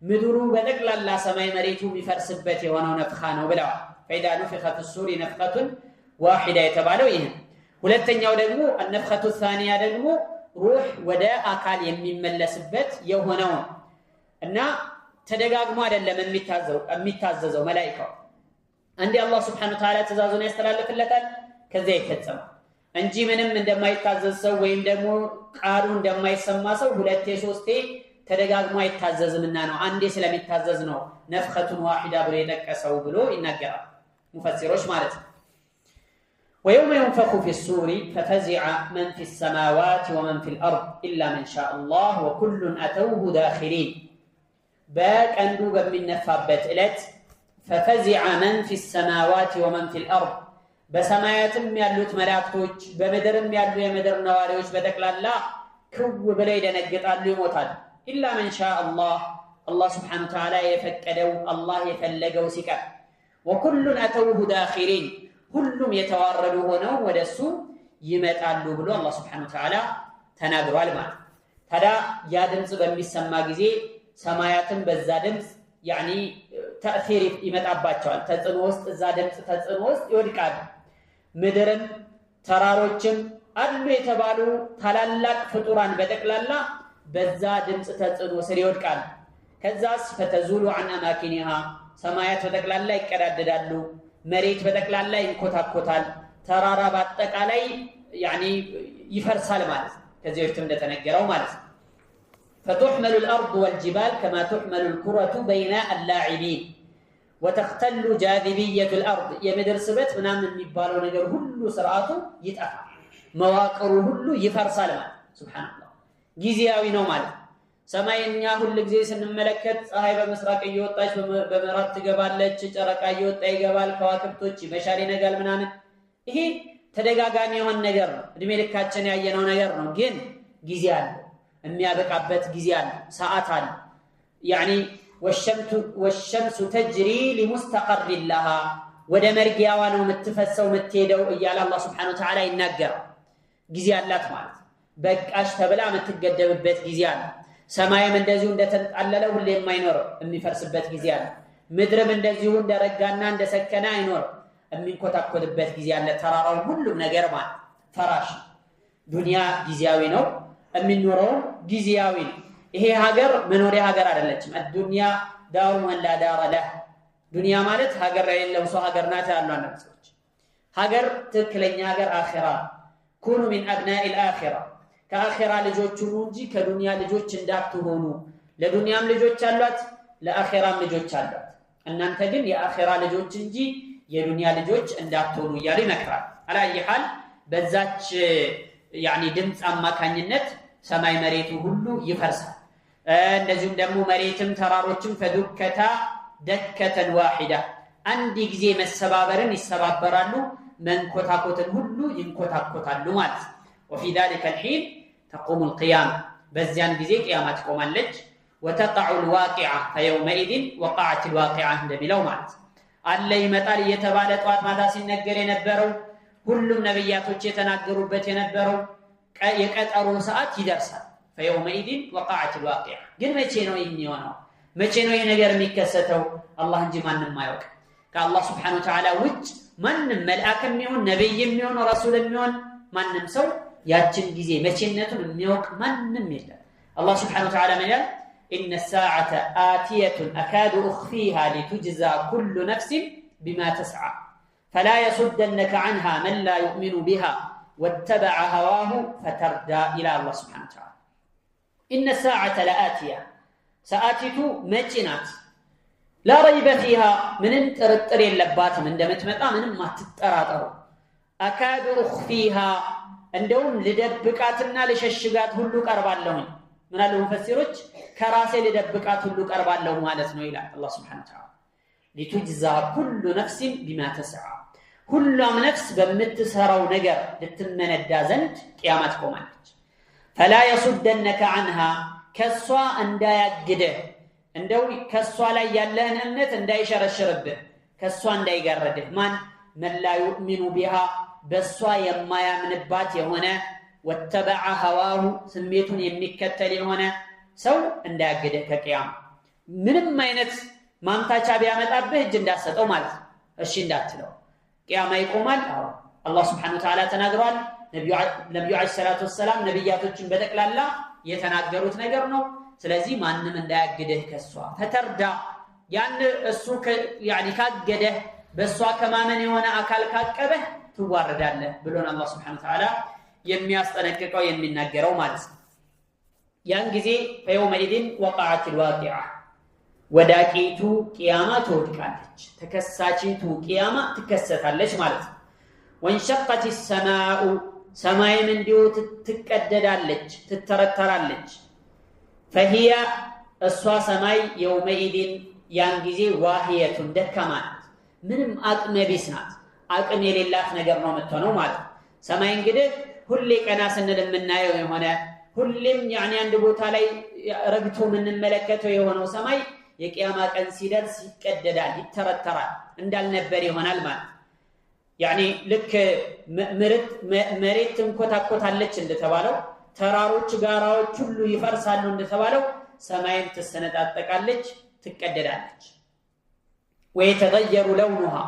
مدرو بتقلال سماي مريتو بفرسبت ونو نفخانو بلا فإذا نفخ في الصور نفخة واحدة يتبالو إيه ሁለተኛው ደግሞ النفخة الثانية ደግሞ روح ወደ አካል የሚመለስበት የሆነው እና ተደጋግሞ አይደለም የሚታዘዘው መላእክቱ አንዴ አላህ Subhanahu Wa Ta'ala ተዛዙን ያስተላልፍለታል ከዛ ይፈጸማል እንጂ ምንም እንደማይታዘዝ ሰው ወይም ደግሞ ቃሉ እንደማይሰማ ሰው ሁለቴ ሶስቴ ተደጋግሞ አይታዘዝምና ነው አንዴ ስለሚታዘዝ ነው ነፍኸቱን ዋሂዳ ብሎ የጠቀሰው ብሎ ይናገራል ሙፈሲሮች ማለት ነው ويوم ينفخ في الصور ففزع من في السماوات ومن في الأرض إلا من شاء الله وكل أتوه داخلين باك أندو بمنفابت إلت ففزع من في السماوات ومن في الأرض በሰማያትም ያሉት መላእክቶች በመደርም ያሉ የመደር ነዋሪዎች በተክላላ ክው ብለው ይደነግጣሉ ይሞታሉ ኢላ من شاء الله الله سبحانه وتعالى የፈቀደው الله የፈለገው ሲቀር وكل أتوه داخلين ሁሉም የተዋረዱ ሆነው ወደሱ ይመጣሉ ብሎ الله سبحانه وتعالى ተናግሯል ማለት ታዲያ ያ ድምጽ በሚሰማ ጊዜ ሰማያትም በዛ ድምጽ يعني تأثير ይመጣባቸዋል ተጽዕኖ ውስጥ እዛ ድምጽ ተጽዕኖ ውስጥ ይወድቃሉ ምድርም ተራሮችም አሉ የተባሉ ታላላቅ ፍጡራን በተክላላ በዛ ድምጽ ተጽዕኖ ስር ይወድቃሉ ከዛስ فتزول عن اماكنها ሰማያት በተክላላ ይቀዳደዳሉ መሬት በተክላላ ይንኮታኮታል ተራራ በአጠቃላይ يعني ይፈርሳል ማለት ከዚህ በፊት እንደተነገረው ማለት فتحمل الأرض والجبال كما تحمل الكرة بين اللاعبين وتختل جاذبية الأرض يمدر سبت منام የሚባለው ነገር ሁሉ ስርዓቱ ይጠፋል መዋቅሩ ሁሉ ይፈርሳል ማለት سبحان الله ጊዜያዊ ነው ማለት ሰማይኛ ሁሉ ጊዜ ስንመለከት ፀሐይ በመስራቅ እየወጣች በመራት ትገባለች ጨረቃ እየወጣ ይገባል ከዋክብቶች ይመሻል ይነጋል ምናምን ይሄ ተደጋጋሚ የሆነ ነገር ነው እድሜ ልካችን ያየነው ነገር ነው ግን ጊዜ አለ የሚያበቃበት ጊዜ አለ ሰዓት አለ يعني والشمس تجري لمستقر لها ወደ መርጊያዋ ነው የምትፈሰው የምትሄደው እያለ አላህ Subhanahu Wa Ta'ala ይናገራል ጊዜ አላት ማለት በቃሽ ተብላ የምትገደብበት ጊዜ አለ ሰማይም እንደዚሁ እንደተንጣለለ ሁሌ የማይኖረው የሚፈርስበት ጊዜ አለ ምድርም እንደዚሁ እንደረጋና እንደሰከነ አይኖርም የሚንኮታኮትበት ጊዜ አለ ተራራው ሁሉም ነገር ማለት ፈራሽ ዱንያ ጊዜያዊ ነው የሚኖረው ጊዜያዊ ነው ይሄ ሀገር መኖሪያ ሀገር አይደለችም الدنيا دار من لا دار له ዱንያ ማለት ሀገር የሌለው ሰው ሀገር ናት ያሉ አንዳንዶች ሀገር ትክክለኛ ሀገር አኺራ ኩኑ من ابناء الاخره ከአኺራ ልጆች ሁኑ እንጂ ከዱንያ ልጆች እንዳትሆኑ ለዱንያም ልጆች አሏት ለአኺራም ልጆች አሏት እናንተ ግን የአኺራ ልጆች እንጂ የዱንያ ልጆች እንዳትሆኑ ይያሉ ይመክራል አላየሃል በዛች يعني ድምጽ አማካኝነት ሰማይ መሬቱ ሁሉ ይፈርሳል እንደዚሁም ደግሞ መሬትም ተራሮችም ፈዱከታ ደከተን واحده አንድ ጊዜ መሰባበርን ይሰባበራሉ መንኮታኮትን ሁሉ ይንኮታኮታሉ ማለት وفي ذلك الحين تقوم القيامه በዚያን ጊዜ ቂያማ ትቆማለች وتقع الواقعه فيومئذ وقعت الواقعه እንደሚለው ማለት አለ ይመጣል እየተባለ ጧት ማታ ሲነገር የነበረው ሁሉም ነብያቶች የተናገሩበት የነበረው የቀጠሮ ሰዓት ይደርሳል فيومئذ وقعت الواقعه ግን መቼ ነው የሚሆነው መቼ ነው ይሄ ነገር የሚከሰተው አላህ እንጂ ማንንም አያውቅ ከአላህ Subhanahu Wa Ta'ala ውጭ ማንንም መልአክም ይሁን ነብይም ይሁን ረሱልም ይሁን ማንንም ሰው ያችን ጊዜ መቼነቱን የሚያውቅ ማንንም የለም አላህ Subhanahu Wa Ta'ala ይላል إن الساعة آتية أكاد أخفيها لتجزى كل نفس بما تسعى فلا يصدنك عنها من لا يؤمن بها واتبع هواه فتردى إلى الله سبحانه وتعالى إن الساعة لآتية سآتيت مجنات لا ريب فيها من انترطر اللبات من دمت متى من ما تتراطر أكاد أخفيها عندهم لدبقاتنا لششقات هلو قربالهم من المفسروች ከራሴ ለደብቃት ሁሉ ቀርባለሁ ማለት ነው ይላል አላህ Subhanahu Wa Ta'ala لتجزى كل نفس بما تسعى ሁሉም ነፍስ በምትሰራው ነገር ልትመነዳ ዘንድ ቂያማ ትቆማለች فلا يصدنك عنها ከሷ እንዳያግደህ እንደው ከሷ ላይ ያለህን እምነት እንዳይሸረሽርብህ ከሷ እንዳይጋረድህ ማን من لا يؤمن بها በሷ የማያምንባት የሆነ واتبع هواه ስሜቱን የሚከተል የሆነ ሰው እንዳያገደ ከቂያማ ምንም አይነት ማምታቻ ቢያመጣብህ እጅ እንዳሰጠው ማለት እሺ እንዳትለው ቂያማ ይቆማል አላህ Subhanahu Wa Ta'ala ተናግሯል ነብዩ አለይሂ ሰላቱ ወሰለም ነብያቶችን በተቀላላ የተናገሩት ነገር ነው ስለዚህ ማንንም እንዳያገደህ ከሷ ተተርዳ ያን እሱ يعني ካገደህ በሷ ከማመን የሆነ አካል ካቀበህ ትዋረዳለህ ብሎን አላህ Subhanahu Wa Ta'ala የሚያስጠነቅቀው የሚናገረው ማለት ነው ያን ጊዜ فيومئذ وقعت الواقعه ወዳቂቱ ቂያማ ትወድቃለች ተከሳቺቱ ቂያማ ትከሰታለች ማለት ነው وانشقت السماء ሰማይም እንዲሁ ትቀደዳለች ትተረተራለች فهي እሷ ሰማይ يومئذ ያን ጊዜ واهيه ደካማ ናት ምንም አቅም ቢስ ናት አቅም የሌላት ነገር ነው የምትሆነው ማለት ነው ሰማይ እንግዲህ ሁሌ ቀና ስንል የምናየው የሆነ ሁሌም يعني አንድ ቦታ ላይ ረግቶ የምንመለከተው የሆነው ሰማይ የቂያማ ቀን ሲደርስ ይቀደዳል ይተረተራል እንዳልነበር ይሆናል ማለት يعني ልክ መሬት እንኮታኮታለች እንደተባለው ተራሮች ጋራዎች ሁሉ ይፈርሳሉ እንደተባለው ሰማይም ትሰነጣጠቃለች ትቀደዳለች ويتغير لونها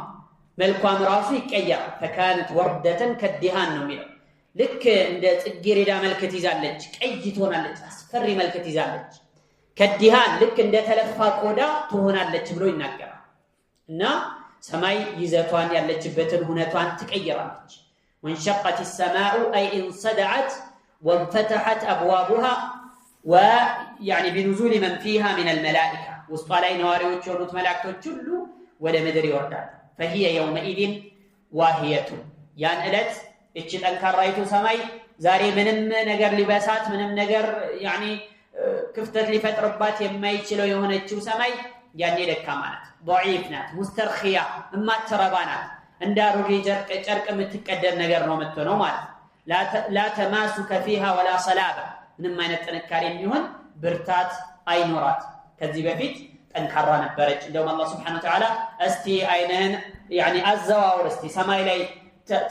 መልኳም ራሱ ይቀየራል فكانت وردة كالدهان ነው የሚለው ልክ እንደ ጽጌረዳ መልክ ትይዛለች ቀይ ትሆናለች አስፈሪ መልክ ትይዛለች ከዲሃን ልክ እንደ ተለፋ ቆዳ ትሆናለች ብሎ ይናገራል እና ሰማይ ይዘቷን ያለችበትን ሁነቷን ትቀይራለች وانشقت السماء اي انصدعت وانفتحت ابوابها ويعني بنزول من فيها من الملائكه ውስጧ ላይ ነዋሪዎች የሆኑት መላእክቶች ሁሉ ወደ ምድር ይወርዳሉ فهي يومئذ واهيه ያን እለት እቺ ጠንካራይቱ ሰማይ ዛሬ ምንም ነገር ሊበሳት ምንም ነገር يعني ክፍተት ሊፈጥርባት የማይችለው የሆነችው ሰማይ ያኔ ደካማ ናት ضعيف ናት مسترخيه እማትረባ ናት እንዳሩሪ ጨርቅ የምትቀደድ ነገር ነው የምትሆነው ማለት لا تماسك فيها ولا صلابه ምንም አይነት ጥንካሬ የሚሆን ብርታት አይኖራት ከዚህ በፊት ጠንካራ ነበረች እንደውም አላህ Subhanahu Wa Ta'ala እስቲ አይነን يعني አዘዋውር እስቲ ሰማይ ላይ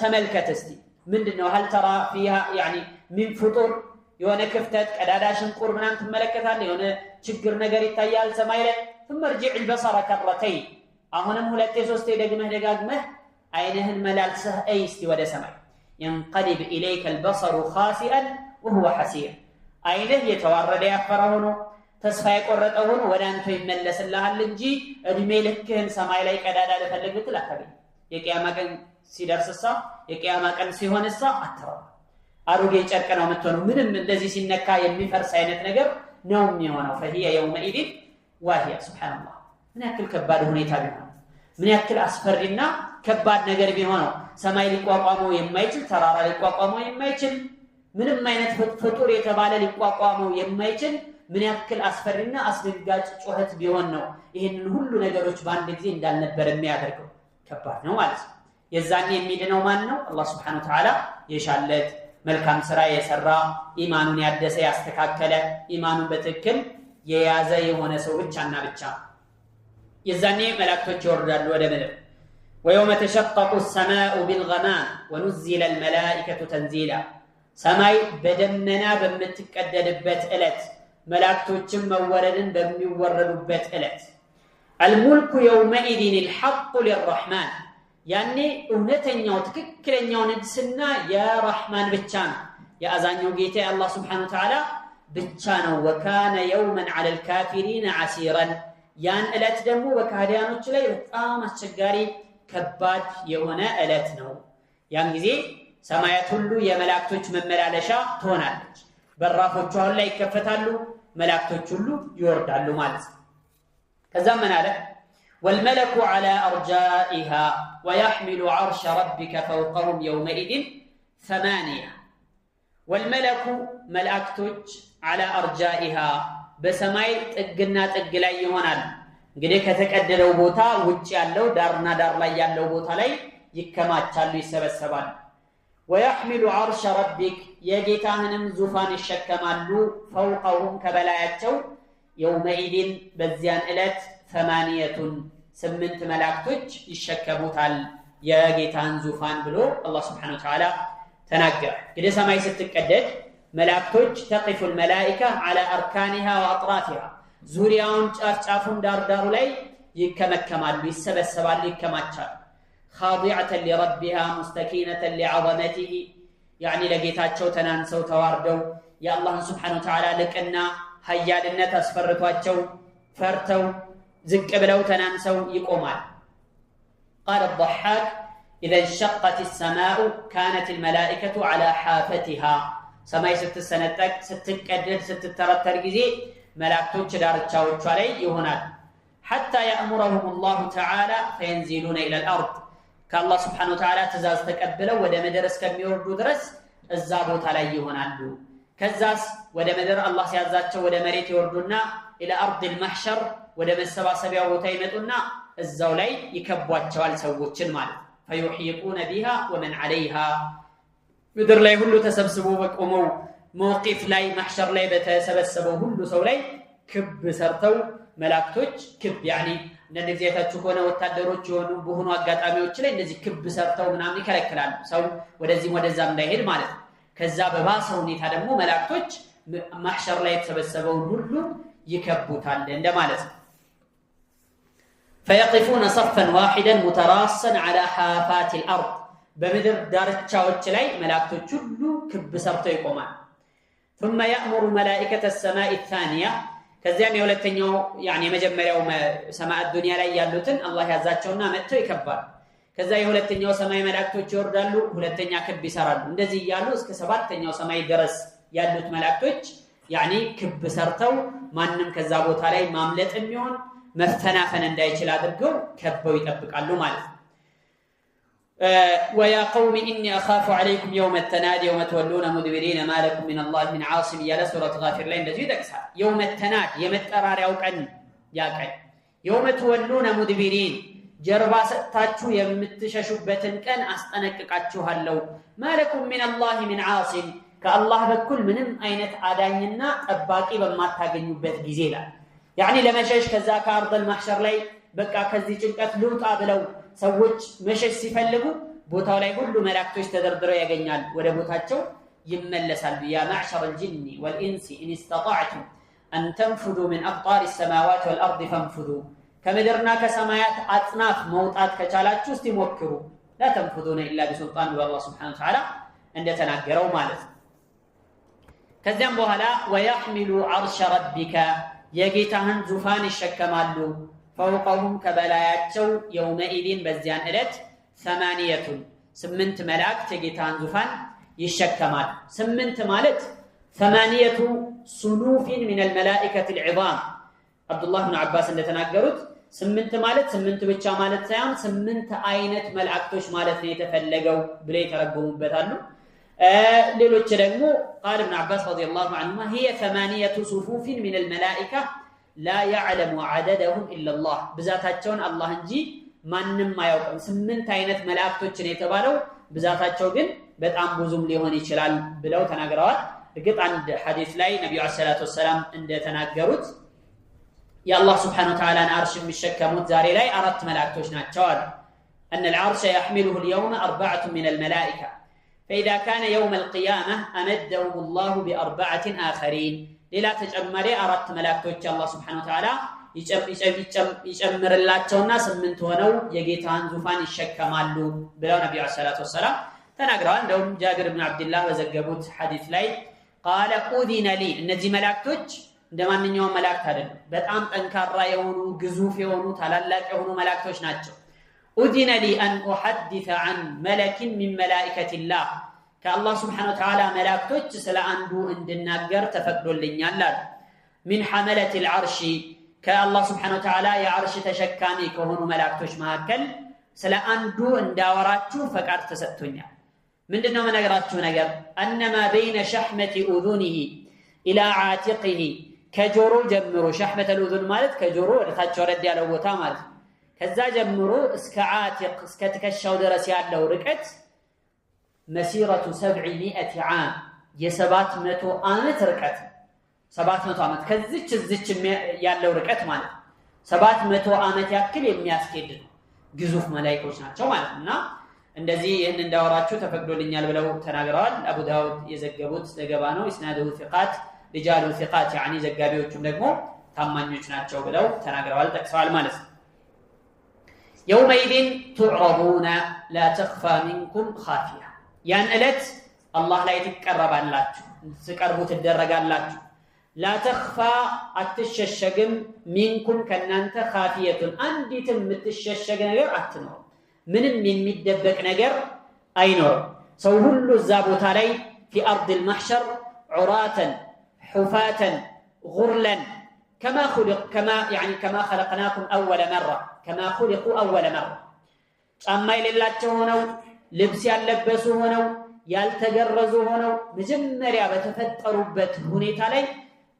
ተመልከት እስቲ ምንድነው هل ترى فيها يعني من فطور የሆነ ክፍተት ቀዳዳ ሽንቁር ምናምን ትመለከታለህ የሆነ ችግር ነገር ይታያል ሰማይ ላይ ثم ارجع البصر كرتين አሁንም ሁለቴ ሶስቴ ደጋግመህ አይንህን መላልሰህ እስቲ ወደ ሰማይ ينقلب اليك البصر خاسئا وهو حسير አይንህ የተዋረደ ያፈረ ሆኖ ተስፋ የቆረጠ ሆኖ ወደ አንተ ይመለስልሃል እንጂ እድሜ ልክህን ሰማይ ላይ ቀዳዳ ለፈልግ ብትል አታገኝ የቂያማ ቀን ሲደርስሳ የቂያማ ቀን ሲሆንሳ አትረባ አሮጌ ጨርቅ ነው የምትሆነው ምንም እንደዚህ ሲነካ የሚፈርስ አይነት ነገር ነው የሚሆነው فهي يومئذ واهية سبحان الله ምን ያክል ከባድ ሁኔታ ቢሆን ምን ያክል አስፈሪና ከባድ ነገር ቢሆነው ሰማይ ሊቋቋመው የማይችል ተራራ ሊቋቋመው የማይችል ምንም አይነት ፍጡር የተባለ ሊቋቋመው የማይችል ምን ያክል አስፈሪና አስደንጋጭ ጩኸት ቢሆን ነው ይሄንን ሁሉ ነገሮች በአንድ ጊዜ እንዳልነበር የሚያደርገው ከባድ ነው ማለት ነው የዛኔ የሚድነው ማን ነው አላህ Subhanahu Wa Ta'ala የሻለት መልካም ስራ የሰራ ኢማኑን ያደሰ ያስተካከለ ኢማኑን በትክክል የያዘ የሆነ ሰው ብቻና ብቻ የዛኔ መላእክቶች ይወርዳሉ ወደ ምድር ويوم تشقق السماء بالغمام ونزل الملائكة تنزيلا ሰማይ በደመና በምትቀደድበት ዕለት መላእክቶችም መወረድን በሚወረዱበት ዕለት الملك يومئذ الحق للرحمن ያኔ እውነተኛው ትክክለኛው ንግስና የረህማን ብቻ ነው የአዛኛው ጌታ አላህ Subhanahu Wa Ta'ala ብቻ ነው وكان يوما على الكافرين عسيرا ያን ዕለት ደግሞ በካህዲያኖች ላይ በጣም አስቸጋሪ ከባድ የሆነ ዕለት ነው ያን ጊዜ ሰማያት ሁሉ የመላእክቶች መመላለሻ ትሆናለች በራፎቿ ላይ ይከፈታሉ መላእክቶች ሁሉ ይወርዳሉ ማለት ነው ከዛ ምን አለ والملك على أرجائها ويحمل عرش ربك فوقهم يومئذ 8 والملك ملائكتوች على أرجائها በሰማይ ጥግና ጥግ ላይ ይሆናል እንግዲህ ከተቀደደው ቦታ ውጭ ያለው ዳርና ዳር ላይ ያለው ቦታ ላይ ይከማቻሉ ይሰበሰባሉ ويحمل عرش ربك የጌታህንም ዙፋን ይሸከማሉ فوقهم ከበላያቸው يومئذ በዚያን ዕለት 8 መላእክቶች ይሸከሙታል የጌታን ዙፋን ብሎ አላህ Subhanahu Wa Ta'ala ተናገረ እንግዲህ ሰማይ ስትቀደድ መላእክቶች تقف الملائكة على أركانها وأطرافها ዙሪያውን ጫፍጫፉን ዳርዳሩ ላይ ይከመከማሉ ይሰበሰባሉ ይከማቻሉ خاضعة لربها مستكينة لعظمته يعني ለጌታቸው ተናንሰው ተዋርደው የአላህን Subhanahu Wa Ta'ala ለቀና ኃያልነት አስፈርቷቸው ፈርተው ዝቅ ብለው ተናንሰው ይቆማል قال الضحاك إذا انشقت السماء كانت الملائكة على حافتها ሰማይ ስትሰነጠቅ ስትቀደድ ስትተረተር ጊዜ መላእክቶች ዳርቻዎቿ ላይ ይሆናል حتى يأمرهم الله تعالى فينزلون إلى الأرض كالله سبحانه وتعالى ትእዛዝ ተቀብለው ወደ ምድር እስከሚወርዱ ድረስ እዛ ቦታ ላይ ይሆናሉ ከዛስ ወደ ምድር አላህ ሲያዛቸው ወደ መሬት ይወርዱና إلى أرض المحشر ወደ መሰባሰቢያው ቦታ ይመጡና እዛው ላይ ይከቧቸዋል ሰዎችን ማለት فيحيطون بها ومن عليها ምድር ላይ ሁሉ ተሰብስቦ በቆመው موقف ላይ محشر ላይ በተሰበሰበው ሁሉ ሰው ላይ ክብ ሰርተው መላእክቶች ክብ يعني እንደዚህ አይታችሁ ከሆነ ወታደሮች የሆኑ በሆኑ አጋጣሚዎች ላይ እንደዚህ ክብ ሰርተው ምናምን ይከለክላሉ ሰው ወደዚህ ወደዛም እንዳይሄድ ማለት ነው ከዛ በባሰ ሁኔታ ደግሞ መላእክቶች محشر ላይ የተሰበሰበው ሁሉ ይከቡታል እንደማለት ነው فيقفون صفا واحدا متراصا على حافات الأرض በምድር ዳርቻዎች ላይ መላእክቶች ሁሉ ክብ ሰርተው ይቆማሉ ثم يأمر ملائكة السماء الثانية ከዚያም የሁለተኛው يعني የመጀመሪያው ሰማይ ዱንያ ላይ ያሉትን አላህ ያዛቸውና መጥተው ይከባሉ ከዛ የሁለተኛው ሰማይ መላእክቶች ይወርዳሉ ሁለተኛ ክብ ይሰራሉ እንደዚህ ያሉ እስከ ሰባተኛው ሰማይ ድረስ ያሉት መላእክቶች يعني ክብ ሰርተው ማንንም ከዛ ቦታ ላይ ማምለጥ የሚሆን መፈናፈን እንዳይችል አድርገው ከበው ይጠብቃሉ ማለት ነው ويا قوم إني أخاف عليكم يوم التناد يوم تولون مدبرين ما لكم من الله من عاصم يا سورة غافر لين لذي دكسها يوم التناد يمتقرار يوكن ياكن يوم تولون مدبرين جربا ستاتشو يمتششبتن كان أستنككاتشو هلو ما لكم من الله من عاصم كالله بكل منهم أينت آدانينا أباكي بما تاقنوا بذيلا يعني لما شاش كذا كارض المحشر لي بقى كذي جلقات لوطا بلو ሰዎች መሸሽ ሲፈልጉ ቦታው ላይ ሁሉ መላእክቶች ተደርድረው ያገኛል ወደ ቦታቸው ይመለሳሉ ያ معشر الجن والانس ان استطعتم ان تنفذوا من اقطار السماوات والارض فانفذوا ከምድርና ከሰማያት አጽናፍ መውጣት ከቻላችሁ እስቲ ሞክሩ لا تنفذون الا بسلطان والله سبحانه وتعالى እንደተናገረው ማለት ነው ከዚያም በኋላ ويحمل عرش ربك የጌታህን ዙፋን ይሸከማሉ فوقهم ከበላያቸው يومئذ በዚያን ዕለት 8 መላእክት የጌታህን ዙፋን ይሸከማል 8 ማለት 8 صنوف من الملائكه العظام عبد الله بن عباس እንደተናገሩት 8 ማለት 8 ብቻ ማለት ሳይሆን 8 አይነት መላእክቶች ማለት ነው የተፈለገው ብለው ተረጎሙበታል ሌሎች ደግሞ قال ابن عباس رضي الله عنهما هي 8 صفوف من الملائكه لا يعلم عددهم الا الله ብዛታቸውን አላህ እንጂ ማንንም አያውቅም 8 አይነት መላእክቶችን የተባለው ብዛታቸው ግን በጣም ብዙም ሊሆን ይችላል ብለው ተናግረዋል እርግጥ አንድ ሐዲስ ላይ ነብዩ ሰለላሁ ዐለይሂ ወሰለም እንደተናገሩት የአላህ Subhanahu Wa Ta'ala አርሽ የሚሸከሙት ዛሬ ላይ 4 መላእክቶች ናቸው አሉ ان العرش يحمله اليوم 4 من الملائكه فاذا كان يوم القيامه امدهم الله ب4 آخرين ሌላ ተጨማሪ 4 መላእክቶች አላህ Subhanahu Wa Ta'ala ይጨምርላቸውና 8 ሆነው የጌታን ዙፋን ይሸከማሉ ብለው ነብዩ ሰለላሁ ዐለይሂ ወሰለም ተናግረዋል እንደውም ጃብር ኢብኑ አብዱላህ በዘገቡት ሐዲስ ላይ قال اذن لي እነዚህ መላእክቶች እንደማንኛውም መላእክት አይደሉም በጣም ጠንካራ የሆኑ ግዙፍ የሆኑ ታላላቅ የሆኑ መላእክቶች ናቸው اذن لي ان احدث عن ملك من ملائكه الله ከአላህ Subhanahu Wa Ta'ala መላእክቶች ስለ አንዱ እንድናገር ተፈቅዶልኛል አለ من حملة العرش ከአላህ Subhanahu Wa Ta'ala የአርሽ ተሸካሚ ከሆኑ መላእክቶች መካከል ስለ አንዱ እንዳወራችሁ ፈቃድ ተሰጥቶኛል ምንድነው መነግራችሁ ነገር انما بين شحمة اذنه الى عاتقه ከጆሮ ጀምሮ شحمة الاذن ማለት ከጆሮ ወደታች ወረድ ያለው ቦታ ማለት ከዛ ጀምሮ እስከ عاتق እስከ ትከሻው ድረስ ያለው ርቀት مسيرة 700 عام የ700 ዓመት ርቀት 700 ዓመት ከዚች ያለው ርቀት ማለት 700 ዓመት ያክል የሚያስኬድ ግዙፍ መላእክቶች ናቸው ማለትና እንደዚህ ይሄን እንዳወራችሁ ተፈቅዶልኛል ብለው ተናግረዋል አቡ ዳውድ የዘገቡት ዘገባ ነው ኢስናዱሁ ثقات رجال ثقات يعني ዘጋቢዎቹም ደግሞ ታማኞች ናቸው ብለው ተናግረዋል ጠቅሰዋል ማለት ነው يومئذ تعرضون لا تخفى منكم خافية ያን ዕለት አላህ ላይ ትቀርባላችሁ ትቀርቡ ትደረጋላችሁ لا تخفى አትሸሸግም منكم ከናንተ خافية አንዲትም የምትሸሸግ ነገር አትኖር ምንም የሚደበቅ ነገር አይኖር ሰው ሁሉ እዛ ቦታ ላይ في ارض المحشر عراة حفاة غرلا كما خلقناكم اول مره كما خلقوا اول مره ጫማ የሌላቸው ሆነው ልብስ ያለበሱ ሆነው ያልተገረዙ ሆነው መጀመሪያ በተፈጠሩበት ሁኔታ ላይ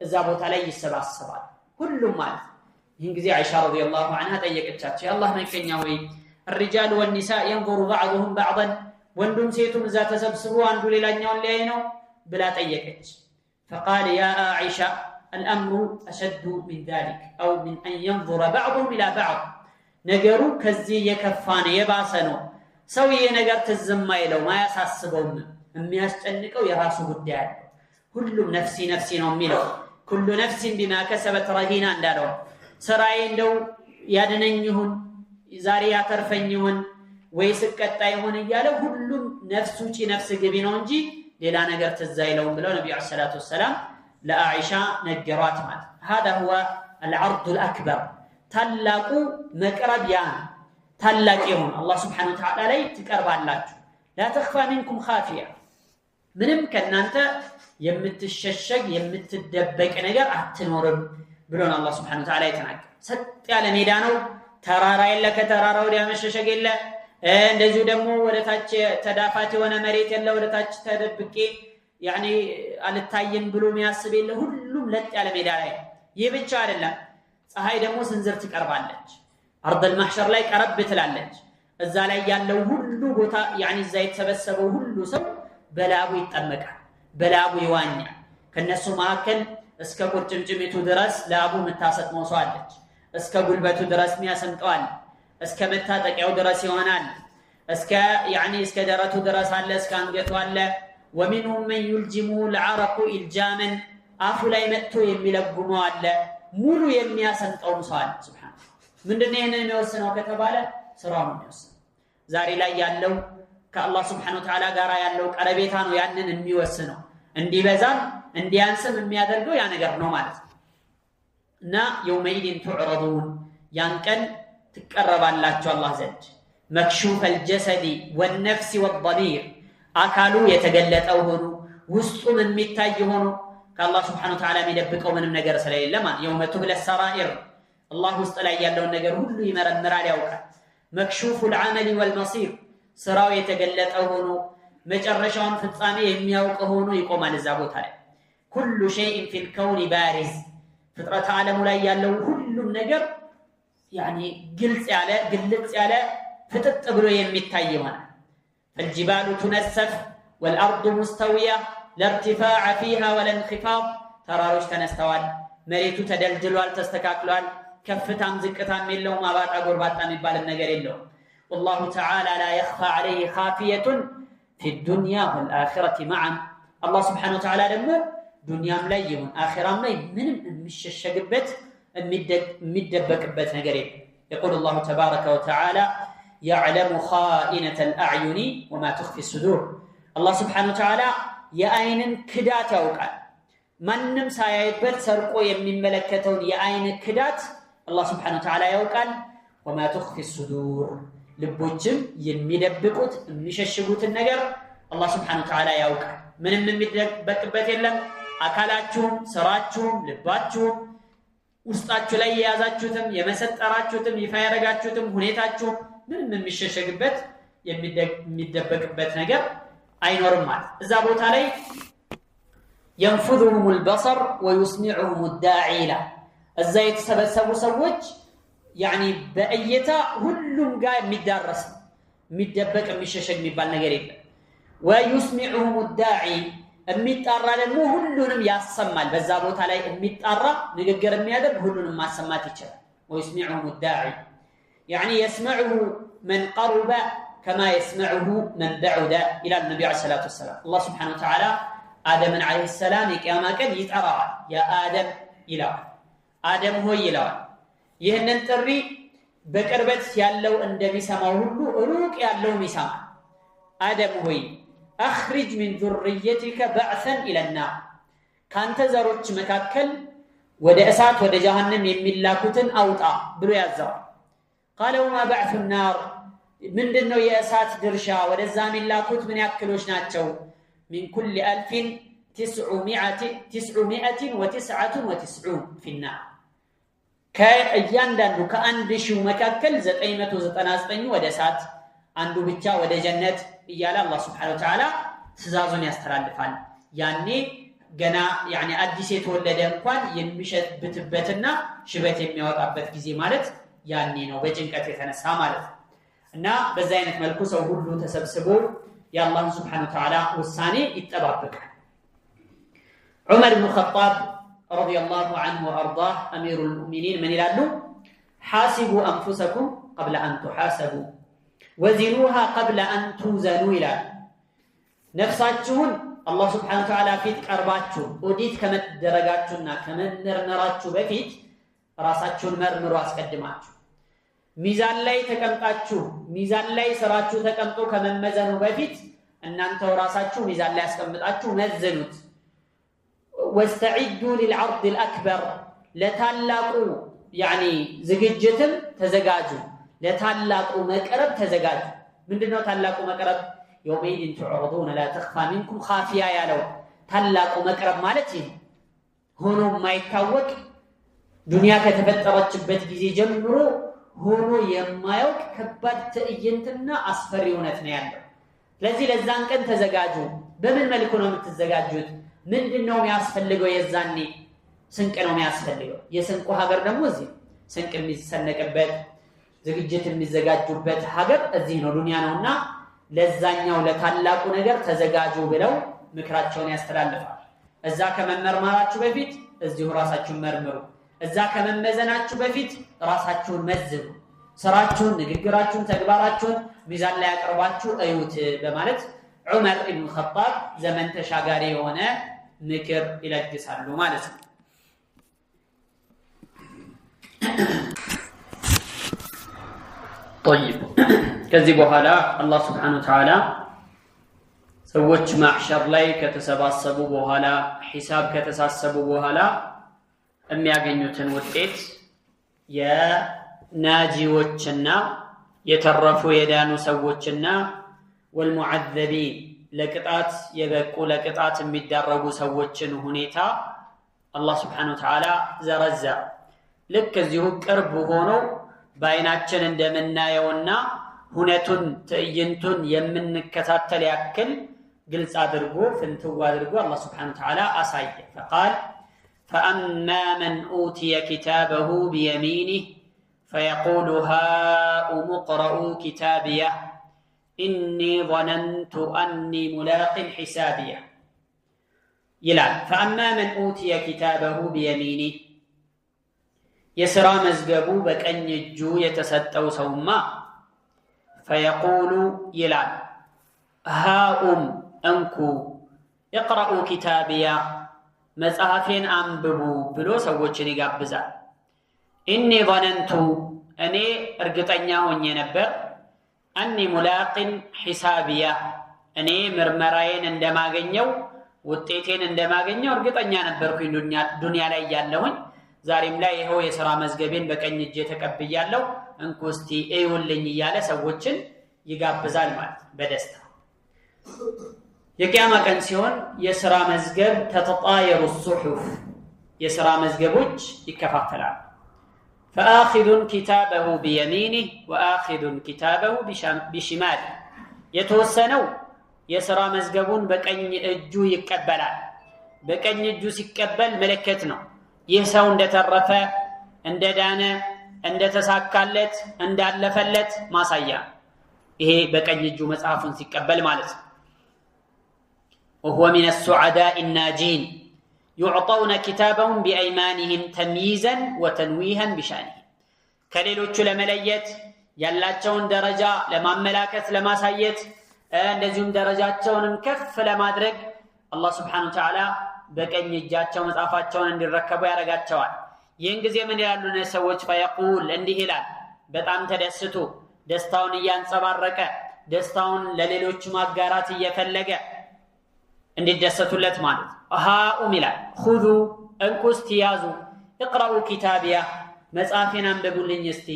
እዛ ቦታ ላይ ይሰባሰባል ሁሉም ማለት ይህን ጊዜ አይሻ ረዲየላሁ ዐንሃ ጠየቀቻቸው የአላህ መልእክተኛ ሆይ الرجال والنساء ينظر بعضهم بعضا ወንዱም ሴቱም እዛ ተሰብስበው አንዱ ሌላኛውን ሊያይ ነው ብላ ጠየቀች فقال يا عائشة الأمر أشد من ذلك أو من أن ينظر بعضهم إلى بعض ነገሩ ከዚህ የከፋነ የባሰ ነው ሰውዬ ነገር ተዘማ ይለው ማያሳስበውም የሚያስጨንቀው የራሱ ጉዳይ አለ ሁሉም ነፍሲ ነፍሲ ነው የሚለው كل نفس بما كسبت رهينة እንዳለው ስራዬ እንደው ያድነኝ ይሁን ዛሬ ያተርፈኝ ይሁን ወይስ ቀጣ ይሁን እያለ ሁሉም ነፍሱ ጪ ነፍስ ግቢ ነው እንጂ ሌላ ነገር ተዛይለው ብለው ነብዩ ሰለላሁ ዐለይሂ ወሰለም ለአኢሻ ነገሯት ማለት هذا هو العرض الأكبر ታላቁ መቅረቢያ ታላቅ ይሁን አላህ Subhanahu Wa Ta'ala ላይ ትቀርባላችሁ لا تخفى منكم خافية ምንም ከናንተ የምትሸሸግ የምትደበቅ ነገር አትኖርም ብሎን አላህ Subhanahu Wa Ta'ala ይተናገር ሰጥ ያለ ሜዳ ነው ተራራ የለ ከተራራው ወዲያ መሸሸግ የለ እንደዚሁ ደግሞ ወደታች ተዳፋት የሆነ መሬት የለ ወደታች ተደብቄ يعني አልታየም ብሎ የሚያስብ የለ ሁሉም ለጥ ያለ ሜዳ ላይ ይህ ብቻ አይደለም ፀሐይ ደግሞ ስንዝር ትቀርባለች አርድ المحشر ላይ ቀረብ ትላለች እዛ ላይ ያለው ሁሉ ቦታ يعني እዛ የተሰበሰበው ሁሉ ሰው በላቡ ይጠመቃል በላቡ ይዋኛል ከነሱ መካከል እስከ ቁርጭምጭሚቱ ድረስ ላቡ መታሰጥመው ሰው አለች እስከ ጉልበቱ ድረስ የሚያሰምጠዋል እስከ መታጠቂያው ድረስ ይሆናል እስከ ደረቱ ድረስ አለ፣ እስከ አንገቱ አለ። ومنهم من يلجمه العرق الجاما አፉ ላይ መጥቶ የሚለጉመው አለ። ሙሉ የሚያሰንጠው ሰው አለ። ሱብሃንአላህ ምንድነው ይሄንን የሚወስነው ከተባለ ስራው ነው የሚወስነው። ዛሬ ላይ ያለው ከአላህ Subhanahu Wa Ta'ala ጋር ያለው ቀረቤታ ነው ያንን የሚወስነው። እንዲበዛም እንዲያንስም የሚያደርገው ያ ነገር ነው ማለት ነው። እና يومئذ تعرضون ያን ቀን ትቀርባላችሁ አላህ ዘንድ مكشوف الجسد والنفس والضمير አካሉ የተገለጠው ሆኖ ውስጡም የሚታይ ሆኖ ከአላህ Subhanahu Wa Ta'ala የሚደብቀው ምንም ነገር ስለሌለ ማለት يوم تبلى السرائر አላህ ውስጥ ላይ ያለውን ነገር ሁሉ ይመረምራል ያውቃል። مكشوف العمل والمصير ስራው የተገለጠው ሆኖ መጨረሻውን ፍጻሜ የሚያውቅ ሆኖ ይቆማል እዛ ቦታ ላይ። كل شيء في الكون بارز ፍጥረት ዓለሙ ላይ ያለው ሁሉም ነገር ግልጽ ያለ ፍጥጥ ብሎ የሚታይ ይሆናል። الجبال تنسف والارض مستويه لا ارتفاع فيها ولا انخفاض ተራሮች ተነስተዋል፣ መሬቱ ተደልድሏል፣ ተስተካክሏል፣ ከፍታም ዝቅታም የለውም፣ አባጣ ጎርባጣ የሚባል ነገር የለውም። والله تعالى لا يخفى عليه خافيه في الدنيا والاخره معا الله سبحانه وتعالى ደግሞ ዱንያም ላይ ይሁን አኺራም ላይ ምንም የሚሸሸግበት የሚደበቅበት ነገር የለም። يقول الله تبارك وتعالى يعلم خائنة الأعين وما تخفي الصدور الله سبحانه وتعالى የአይንን ክዳት ያውቃል። ማንንም ሳያይበት ሰርቆ የሚመለከተውን የአይን ክዳት الله سبحانه وتعالى ያውቃል። وما تخفي الصدور ልቦችም የሚደብቁት የሚሸሽጉትን ነገር الله سبحانه وتعالى ያውቃል። ምንም የሚደበቅበት የለም። አካላችሁም ስራችሁም ልባችሁም ውስጣችሁ ላይ የያዛችሁትም የመሰጠራችሁትም ይፋ ያደረጋችሁትም ሁኔታችሁ ምንም የሚሸሸግበት የሚደበቅበት ነገር አይኖርም ማለት እዛ ቦታ ላይ ينفذهم البصر ويسمعهم الداعي له እዛ የተሰበሰቡ ሰዎች በእይታ ሁሉም ጋር የሚዳረስ የሚደበቅ የሚሸሸግ የሚባል ነገር የለም። ويسمعهم الداعي የሚጣራ ደግሞ ሁሉንም ያሰማል። በዛ ቦታ ላይ የሚጣራ ንግግር የሚያደርግ ሁሉንም ማሰማት ይችላል። ويسمعهم الداعي يسمعه من قرب كما يسمعه من بعد الى النبي عليه الصلاه والسلام الله سبحانه وتعالى آدم عليه السلام የቂያማ ቀን ይጠራዋል። ያ አደም ይላል፣ አደም ሆይ ይላል። ይህንን ጥሪ በቅርበት ያለው እንደሚሰማው ሁሉ ሩቅ ያለውም ይሰማል። አደም ሆይ اخرج من ذريتك بعثا الى النار ካንተ ዘሮች መካከል ወደ እሳት ወደ ጀሃነም የሚላኩትን አውጣ ብሎ ያዛዋል። قال وما بعث النار ምንድነው የእሳት ድርሻ? ወደዛ የሚላኩት ምን ያክሎች ናቸው? من كل 1999 في النار ከእያንዳንዱ ከአንድ ሺው መካከል 999 ወደ እሳት አንዱ ብቻ ወደ ጀነት እያለ አላህ Subhanahu Wa Ta'ala ትእዛዙን ያስተላልፋል። ያኔ ገና አዲስ የተወለደ እንኳን የሚሸብትበትና ሽበት የሚያወጣበት ጊዜ ማለት ያኔ ነው፣ በጭንቀት የተነሳ ማለት ነው። እና በዛ አይነት መልኩ ሰው ሁሉ ተሰብስቦ የአላህ Subhanahu Wa Ta'ala ውሳኔ ይጠባበቃል። ዑመር ኢብኑ ኸጣብ رضي الله عنه وارضاه امير المؤمنين من ይላሉ حاسبوا انفسكم قبل ان تحاسبوا وزنوها قبل ان توزنوا ይላል። ነፍሳችሁን አላህ Subhanahu Wa Ta'ala ፊት ቀርባችሁ ኦዲት ከመደረጋችሁና ከመመርመራችሁ በፊት ራሳችሁን መርምሩ አስቀድማችሁ። ሚዛን ላይ ተቀምጣችሁ ሚዛን ላይ ስራችሁ ተቀምጦ ከመመዘኑ በፊት እናንተው ራሳችሁ ሚዛን ላይ አስቀምጣችሁ መዝኑት። واستعدوا للعرض الأكبر ለታላቁ ዝግጅትም ተዘጋጁ፣ ለታላቁ መቅረብ ተዘጋጁ። ምንድነው ታላቁ መቅረብ? يومئذ تعرضون لا تخفى منكم خافية ያለው ታላቁ መቅረብ ማለት ይሄ ሆኖ የማይታወቅ ዱንያ ከተፈጠረችበት ጊዜ ጀምሮ ሆኖ የማያውቅ ከባድ ትዕይንትና አስፈሪ እውነት ነው ያለው። ስለዚህ ለዛን ቀን ተዘጋጁ። በምን መልኩ ነው የምትዘጋጁት? ምንድነው የሚያስፈልገው? የዛኔ ስንቅ ነው የሚያስፈልገው። የስንቁ ሀገር ደግሞ እዚህ ስንቅ የሚሰነቅበት ዝግጅት የሚዘጋጁበት ሀገር እዚህ ነው፣ ዱንያ ነውና ለዛኛው ለታላቁ ነገር ተዘጋጁ ብለው ምክራቸውን ያስተላልፋል። እዛ ከመመርመራችሁ በፊት እዚሁ ራሳችሁን መርምሩ። እዛ ከመመዘናችሁ በፊት ራሳችሁን መዝኑ። ስራችሁን ንግግራችሁን ተግባራችሁን ሚዛን ላይ አቅርባችሁ እዩት በማለት ዑመር ኢብኑ ኸጣብ ዘመን ተሻጋሪ የሆነ ምክር ይለግሳሉ ማለት ነው። طيب ከዚህ በኋላ አላህ Subhanahu Wa Ta'ala ሰዎች ማህሸር ላይ ከተሰባሰቡ በኋላ ሒሳብ ከተሳሰቡ በኋላ የሚያገኙትን ውጤት የናጂዎችና የተረፉ የዳኑ ሰዎችና ወልሙዐዘቢን ለቅጣት የበቁ ለቅጣት የሚዳረጉ ሰዎችን ሁኔታ አላህ Subhanahu Wa Ta'ala ዘረዘረ። ልክ እዚሁ ቅርብ ሆኖ በአይናችን እንደምናየውና ሁነቱን ትዕይንቱን የምንከታተል ያክል ግልጽ አድርጎ ፍንትው አድርጎ አላህ Subhanahu Wa Ta'ala አሳየ። فقال فأما من أوتي كتابه بيمينه فيقول هاؤم اقرءوا كتابيه إني ظننت أني ملاق حسابيه ይላል። فأما من أوتي كتابه بيمينه የሥራ መዝገቡ በቀኝ እጁ የተሰጠው ሰውማ فيقول ይላል هاؤم እንኩ اقرأوا كتابيه መጽሐፌን አንብቡ ብሎ ሰዎችን ይጋብዛል። ኢኒ ظننت እኔ እርግጠኛ ሆኜ ነበር أني ملاق حسابيه እኔ ምርመራዬን እንደማገኘው ውጤቴን እንደማገኘው እርግጠኛ ነበርኩኝ ዱንያ ላይ ያለሁኝ ዛሬም ላይ ይሄው የሥራ መዝገቤን በቀኝ እጄ ተቀብያለሁ እንኩ እስቲ እዩልኝ እያለ ሰዎችን ይጋብዛል ማለት በደስታ። የቂያማ ቀን ሲሆን የሥራ መዝገብ ተተጣየሩ الصحف የሥራ መዝገቦች ይከፋፈላሉ። فآخذ كتابه بيمينه وآخذ كتابه بشماله የተወሰነው የሥራ መዝገቡን በቀኝ እጁ ይቀበላል። በቀኝ እጁ ሲቀበል ምልክት ነው። ይህ ሰው እንደተረፈ እንደዳነ እንደተሳካለት እንዳለፈለት ማሳያ ይሄ በቀኝ እጁ መጽሐፉን ሲቀበል ማለት ነው። وهو من السعداء الناجين يعطون كتابهم بأيمانهم تمييزا وتنويها بشانهم ከሌሎቹ ለመለየት ያላቸውን ደረጃ ለማመላከት ለማሳየት እንደዚሁም ደረጃቸውንም ከፍ ለማድረግ አላህ Subhanahu Wa Ta'ala በቀኝ እጃቸው መጽሐፋቸውን እንዲረከቡ ያደርጋቸዋል። ይህን ጊዜ ምን ይላሉ ሰዎች? فيقول እንዲህ ይላል በጣም ተደስቶ ደስታውን እያንጸባረቀ ደስታውን ለሌሎች ማጋራት እየፈለገ እንዲደሰቱለት ማለት ሃኡም ይላል خذوا እንኩስቲ ያዙ اقرأوا كتابيه መጽሐፌን አንብቡልኝ እስቲ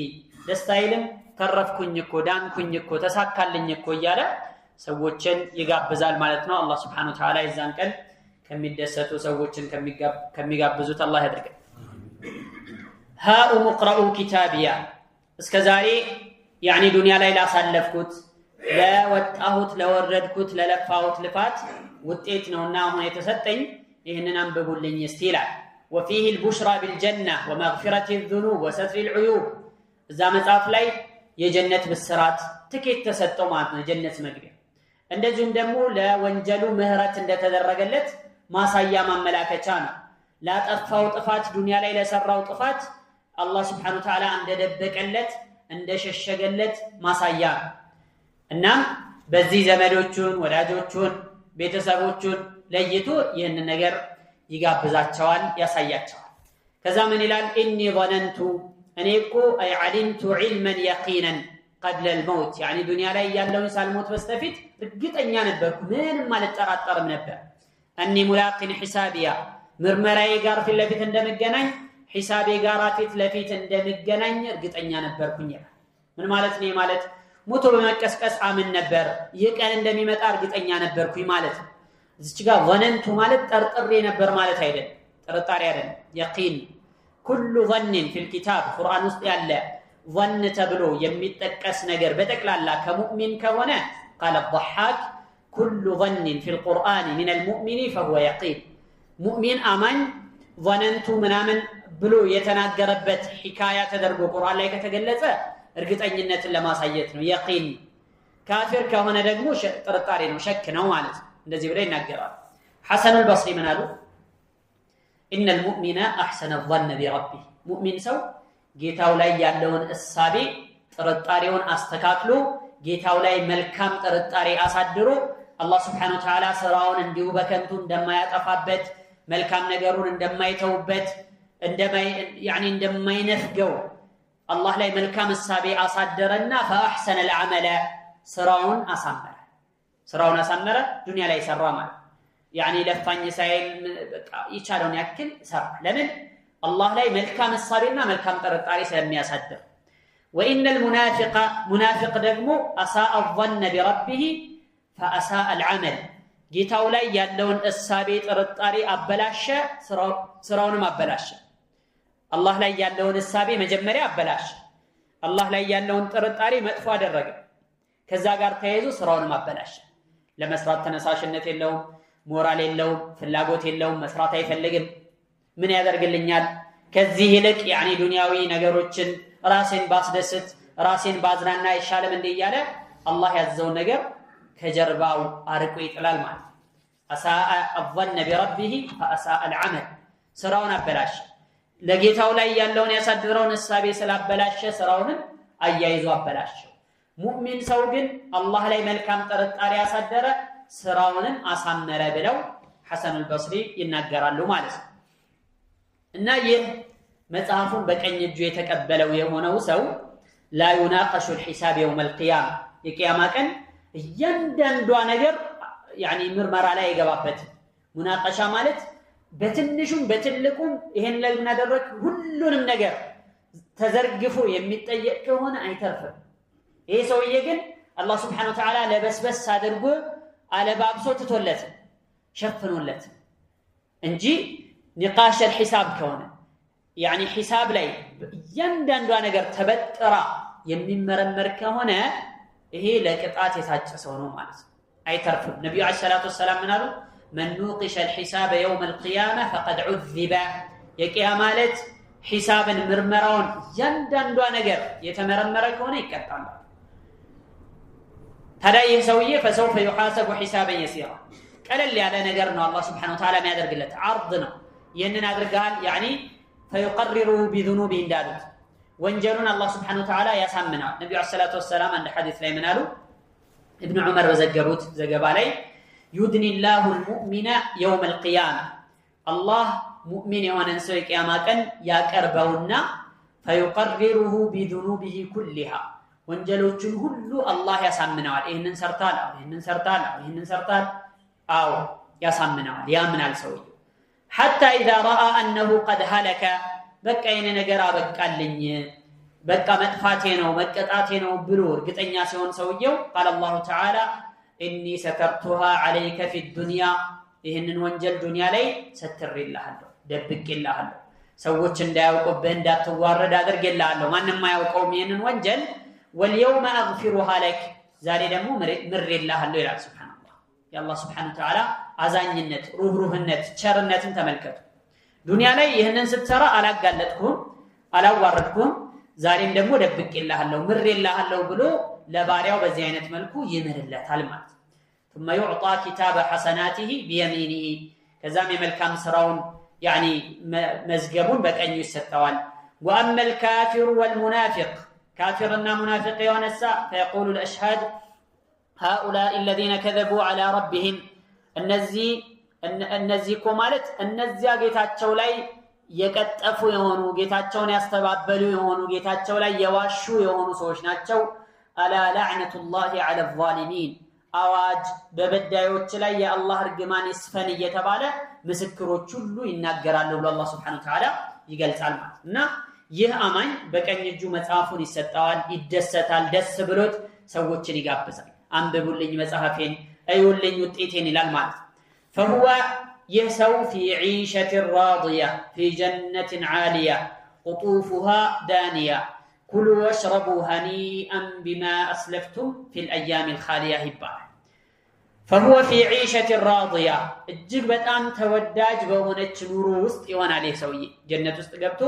ደስታይልም ተረፍኩኝ እኮ ዳንኩኝ እኮ ተሳካልኝ እኮ እያለ ሰዎችን ይጋብዛል ማለት ነው። አላህ Subhanahu Wa Ta'ala ይዛን ቀን ከሚደሰቱ ሰዎችን ከሚጋብዙት አላህ ያድርገን። ሃኡም اقرأوا كتابيه እስከዛሬ ያኒ ዱንያ ላይ ላሳለፍኩት ለወጣሁት ለወረድኩት ለለፋሁት ልፋት ውጤት ነውና አሁን የተሰጠኝ ይሄንን አንብቡልኝ እስቲ ይላል። وفيه البشرى بالجنة ومغفرة الذنوب وستر العيوب እዛ መጽሐፍ ላይ የጀነት ብስራት ትኬት ተሰጠው ማለት ነው። ጀነት መግቢያ እንደዚሁም ደግሞ ለወንጀሉ ምህረት እንደተደረገለት ማሳያ ማመላከቻ ነው። ላጠፋው ጥፋት ዱንያ ላይ ለሰራው ጥፋት አላህ Subhanahu Wa Ta'ala እንደደበቀለት እንደሸሸገለት ማሳያ ነው። እናም በዚህ ዘመዶቹን ወዳጆቹን ቤተሰቦቹን ለይቶ ይህን ነገር ይጋብዛቸዋል ያሳያቸዋል። ከዛ ምን ይላል? ኢኒ ظننت እኔ እኮ አይ علمت علما يقينا قبل الموت يعني ዱንያ ላይ ያለውን ሳልሞት በስተፊት እርግጠኛ ነበርኩ ምንም አልጠራጠርም ነበር እኒ ሙላቂን ሒሳቢያ ምርመራዬ ጋር ፊት ለፊት እንደምገናኝ ሒሳቤ ጋር ፊት ለፊት እንደምገናኝ እርግጠኛ ነበርኩኝ። ምን ማለት ነው? ማለት ሞቶ በመቀስቀስ አምን ነበር ይህ ቀን እንደሚመጣ እርግጠኛ ነበርኩኝ ማለት ነው። እዚች ጋር ظننت ማለት ጠርጥሬ ነበር ማለት አይደለም፣ ጥርጣሬ አይደለም፣ يقين كل ظن في الكتاب ቁርአን ውስጥ ያለ ظن ተብሎ የሚጠቀስ ነገር በጠቅላላ ከሙእሚን ከሆነ قال الضحاك كل ظن في القرآن من المؤمن فهو يقين ሙእሚን አማኝ ظننت ምናምን ብሎ የተናገረበት ሒካያ ተደርጎ ቁርአን ላይ ከተገለጸ እርግጠኝነትን ለማሳየት ነው يقين ካፊር ከሆነ ደግሞ ጥርጣሬ ነው ሸክ ነው ማለት ነው። እንደዚህ ብለው ይናገራሉ። ሐሰን አልበስሪ ምን አሉ? إن المؤمن أحسن الظن بربه ሙእሚን ሰው ጌታው ላይ ያለውን እሳቤ ጥርጣሬውን አስተካክሎ ጌታው ላይ መልካም ጥርጣሬ አሳድሮ አላህ Subhanahu Wa Ta'ala ስራውን እንዲሁ በከንቱ እንደማያጠፋበት መልካም ነገሩን እንደማይተውበት እንደማይነፍገው አላህ ላይ መልካም እሳቤ አሳደረና فأحسن العمل ስራውን አሳመረ ዱንያ ላይ ሰራ ማለት ለፋኝ ሳይል በቃ ይቻለውን ያክል ሰራ ለምን አላህ ላይ መልካም እሳቤና መልካም ጥርጣሬ ስለሚያሳድር وإن المنافق ደግሞ أساء الظن بربه فأساء العمل ጌታው ላይ ያለውን እሳቤ ጥርጣሬ አበላሸ ስራውንም አበላሸ አላህ ላይ ያለውን እሳቤ መጀመሪያ አበላሸ አላህ ላይ ያለውን ጥርጣሬ መጥፎ አደረገ ከዛ ጋር ተያይዞ ስራውንም አበላሸ ለመስራት ተነሳሽነት የለውም ሞራል የለውም ፍላጎት የለውም መስራት አይፈልግም ምን ያደርግልኛል ከዚህ ይልቅ ዱንያዊ ነገሮችን ራሴን ባስደስት ራሴን ባዝናና ይሻለም እንደያለ አላህ ያዘው ነገር ከጀርባው አርቆ ይጥላል ማለት أساء الظن بربه فأساء العمل ስራውን አበላሸ ለጌታው ላይ ያለውን ያሳድረውን እሳቤ ስላበላሸ ስራውንም አያይዞ አበላሸ ሙእሚን ሰው ግን አላህ ላይ መልካም ጥርጣሬ ያሳደረ ስራውንም አሳመረ ብለው ሐሰን አልበስሪ ይናገራሉ ማለት ነው እና ይህ መጽሐፉን በቀኝ እጁ የተቀበለው የሆነው ሰው لا يناقش الحساب يوم القيامة የቂያማ ቀን እያንዳንዷ ነገር ምርመራ ላይ ይገባበት ሙናቀሻ ማለት በትንሹም በትልቁም ይሄን ላይ እናደረክ ሁሉንም ነገር ተዘርግፎ የሚጠየቅ ከሆነ አይተርፍም ይሄ ሰውዬ ግን አላህ Subhanahu Wa Ta'ala ለበስበስ አድርጎ አለባብሶ ትቶለት ሸፍኖለት እንጂ ንቃሽ الحساب ከሆነ ሒሳብ ላይ እያንዳንዷ ነገር ተበጥራ የሚመረመር ከሆነ ይሄ ለቅጣት የታጨ ሰው ነው ማለት ነው አይተርፍም ነብዩ አለይሂ ሰላቱ ወሰለም ምናሉ من نوقش الحساب يوم القيامة فقد عذب የቂያማ ዕለት ሒሳብን ምርመራውን እያንዳንዷ ነገር የተመረመረ ከሆነ ይቀጣል ታዲያ ይህ ሰውዬ فسوف يحاسب حسابا يسيرا ቀለል ያለ ነገር ነው አላህ Subhanahu Wa Ta'ala የሚያደርግለት አርድ ነው ይሄንን አድርጋል فيقرره بذنوبه እንዳሉት ወንጀሉን አላህ Subhanahu Wa Ta'ala ያሳምናል ነብዩ አለይሂ ሰላቱ ወሰለም አንድ ሐዲስ ላይ ምናሉ ابن عمر በዘገቡት ዘገባ ላይ يدني الله المؤمن يوم القيامة الله مؤمن የሆነን ሰው የቂያማ ቀን ያቀርበውና فيقرره بذنوبه كلها ወንጀሎቹን ሁሉ አላህ ያሳምናል ይሄንን ሰርታል አው ያሳምናል ያምናል ሰውዬው حتى إذا رأى أنه قد هلك በቃ የኔ ነገር አበቃልኝ በቃ መጥፋቴ ነው መቀጣቴ ነው ብሎ እርግጠኛ ሲሆን ሰውየው قال الله تعالى إني سترتها عليك في الدنيا ይሄንን ወንጀል ዱንያ ላይ ሰትሬልሃለሁ ደብቄልሃለሁ ሰዎች እንዳያውቁብህ እንዳትዋረድ አድርጌልሃለሁ ማንንም አያውቀውም ይሄንን ወንጀል واليوم أغفرها لك ዛሬ ደግሞ ምሬልሃለሁ ይላል ሱብሃንአላህ የአላህ Subhanahu Wa Ta'ala አዛኝነት ሩህሩህነት ቸርነትን ተመልከቱ ዱንያ ላይ ይሄንን ስትሰራ አላጋለጥኩም አላዋረድኩም ዛሬም ደግሞ ደብቄልሃለሁ ምሬልሃለሁ ብሎ ለባሪያው በዚህ አይነት መልኩ ይምርለታል ማለት ثم يعطى كتاب حسناته بيمينه ከዛም የመልካም ስራውን መዝገቡን በቀኙ ይሰጠዋል واما الكافر والمنافق كافرنا منافق يونس فيقول الاشهاد هؤلاء الذين كذبوا على ربهم እነዚህ እኮ ማለት እነዚያ ጌታቸው ላይ የቀጠፉ የሆኑ ጌታቸውን ያስተባበሉ የሆኑ ጌታቸው ላይ የዋሹ የሆኑ ሰዎች ናቸው ألا لعنة الله على الظالمين አዋጅ በበዳዮች ላይ የአላህ እርግማን ይስፈን እየተባለ ምስክሮች ሁሉ ይናገራሉ ብሎ አላህ Subhanahu Wa Ta'ala ይገልጻል ማለትና ይህ አማኝ በቀኝ እጁ መጽሐፉን ይሰጣዋል ይደሰታል ደስ ብሎት ሰዎችን ይጋብዛል አንብቡልኝ መጽሐፌን እዩልኝ ውጤቴን ይላል ማለት فهو يسو في عيشة راضية في جنة عالية قطوفها دانية كلوا واشربوا هنيئا بما أسلفتم في الأيام الخالية هبار فهو في عيشة راضية እጅግ በጣም ተወዳጅ በሆነች ኑሮ ውስጥ ይሆን عليه ሰውዬ ጀነት ውስጥ ገብቶ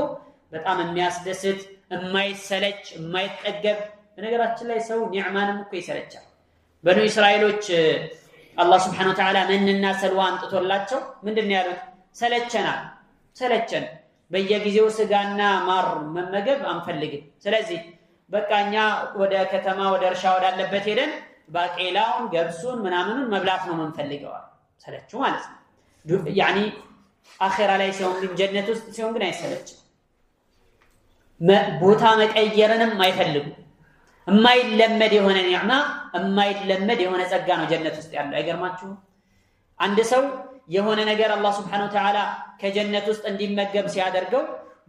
በጣም የሚያስደስት የማይሰለች የማይጠገብ በነገራችን ላይ ሰው ኒዕማንም እኮ ይሰለቻል በኑ እስራኤሎች አላህ Subhanahu Wa Ta'ala መንና ሰልዋ አንጥቶላቸው ምንድነው ያሉት ሰለቸን በየጊዜው ስጋና ማር መመገብ አንፈልግም ስለዚህ በቃኛ ወደ ከተማ ወደ እርሻ ወዳለበት ሄደን ባቄላውን ገብሱን ምናምኑን መብላት ነው የምንፈልገው ሰለችው ማለት ነው ያኒ አኺራ ላይ ሲሆን ግን ጀነት ውስጥ ሲሆን ግን አይሰለችም ቦታ መቀየርንም አይፈልጉ የማይለመድ የሆነ ኒዕማ የማይለመድ የሆነ ጸጋ ነው ጀነት ውስጥ ያለው አይገርማችሁ አንድ ሰው የሆነ ነገር አላህ Subhanahu Wa Ta'ala ከጀነት ውስጥ እንዲመገብ ሲያደርገው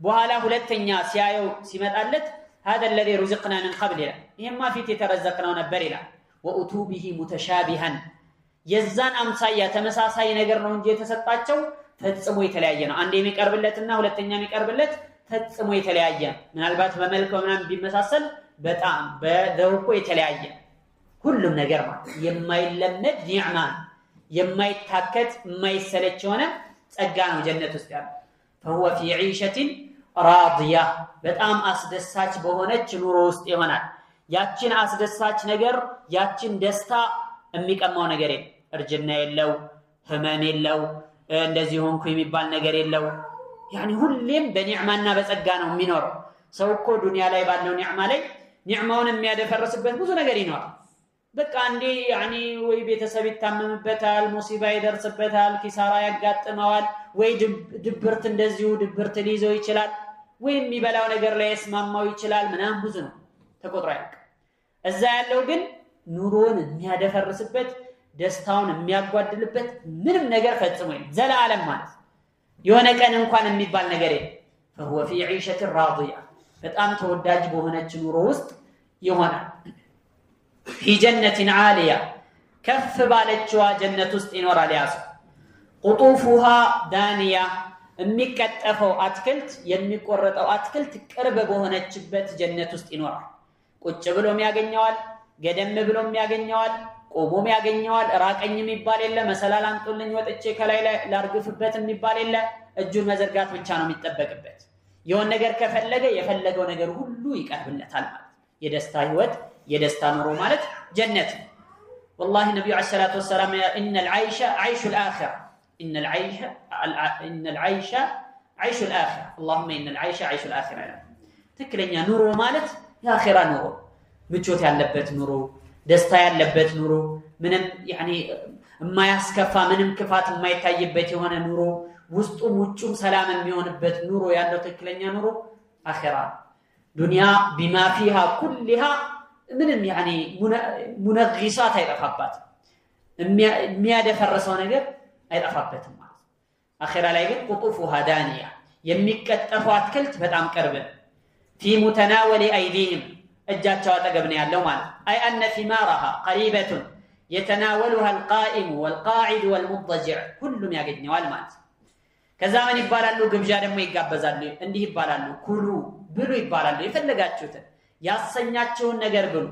በኋላ ሁለተኛ ሲያየው ሲመጣለት هذا الذي رزقنا من قبل ይሄማ ፊት የተረዘቅነው ነበር ይላል وأتوا به متشابها የዛን አምሳያ ተመሳሳይ ነገር ነው እንጂ የተሰጣቸው ፈጽሞ የተለያየ ነው አንዴ የሚቀርብለትና ሁለተኛ የሚቀርብለት ፈጽሞ የተለያየ ምናልባት በመልኩ ምናምን ቢመሳሰል በጣም በዘውቁ የተለያየ ሁሉም ነገር ማለት የማይለመድ ኒዕማ የማይታከት የማይሰለች ሆነ ጸጋ ነው ጀነት ውስጥ ያለው فهو في عيشة راضية በጣም አስደሳች በሆነች ኑሮ ውስጥ ይሆናል ያችን አስደሳች ነገር ያችን ደስታ የሚቀማው ነገር የለም እርጅና የለው ህመም የለው እንደዚህ ሆንኩ የሚባል ነገር የለው ያኒ ሁሌም በኒዕማና በጸጋ ነው የሚኖረው ሰው እኮ ዱንያ ላይ ባለው ኒዕማ ላይ ኒዕማውን የሚያደፈርስበት ብዙ ነገር ይኖራል በቃ እንዴ ያኒ ወይ ቤተሰብ ይታመምበታል ሙሲባ ይደርስበታል ኪሳራ ያጋጥመዋል ወይ ድብርት እንደዚሁ ድብርት ሊይዘው ይችላል ወይ የሚበላው ነገር ላይ ያስማማው ይችላል ምናም ብዙ ነው ተቆጥሮ ያልቅ እዛ ያለው ግን ኑሮን የሚያደፈርስበት ደስታውን የሚያጓድልበት ምንም ነገር ፈጽሞ የለም ዘላለም ማለት የሆነ ቀን እንኳን የሚባል ነገር የለም فهو في عيشة راضية በጣም ተወዳጅ በሆነች ኑሮ ውስጥ ይሆናል في جنة عالية ከፍ ባለችዋ ጀነት ውስጥ ይኖራል ያሰ قطوفها دانية የሚቀጠፈው አትክልት የሚቆረጠው አትክልት ቅርብ በሆነችበት ጀነት ውስጥ ይኖራል ቁጭ ብሎም ያገኘዋል ገደም ብሎም ያገኘዋል ቆሞም ያገኘዋል ራቀኝ የሚባል የለ መሰላል አንጦልኝ ወጥቼ ከላይ ላይ ላርግፍበት የሚባል የለ እጁን መዘርጋት ብቻ ነው የሚጠበቅበት የሆነ ነገር ከፈለገ የፈለገው ነገር ሁሉ ይቀርብለታል ማለት የደስታ ህይወት የደስታ ኑሮ ማለት ጀነት والله النبي عليه الصلاه والسلام ان العيش عيش الاخره ان العيش عيش الاخره اللهم ان العيش عيش الاخره ትክክለኛ ኑሮ ማለት የአኺራ ኑሮ ምቾት ያለበት ኑሮ ደስታ ያለበት ኑሮ ምንም ያኒ የማያስከፋ ምንም ክፋት የማይታይበት የሆነ ኑሮ ውስጡም ውጭም ሰላም የሚሆንበት ኑሮ ያለው ትክክለኛ ኑሮ አኺራ ዱንያ بما فيها كلها ምንም ያኒ ሙነግሳት አይጠፋባት የሚያደፈርሰው ነገር አይጠፋበትም ማለት አኺራ ላይ ግን قطوفها دانية የሚቀጠፈው አትክልት በጣም ቅርብ في متناول ايديهم እጃቸው አጠገብ ነው ያለው ማለት አይ ان ثمارها قريبة يتناولها القائم والقاعد والمضطجع ሁሉም ያገኘዋል ማለት ከዛ ምን ይባላሉ ግብዣ ደግሞ ይጋበዛሉ እንዲህ ይባላሉ ኩሉ ብሉ ይባላሉ የፈለጋችሁትን ያሰኛችሁን ነገር ብሉ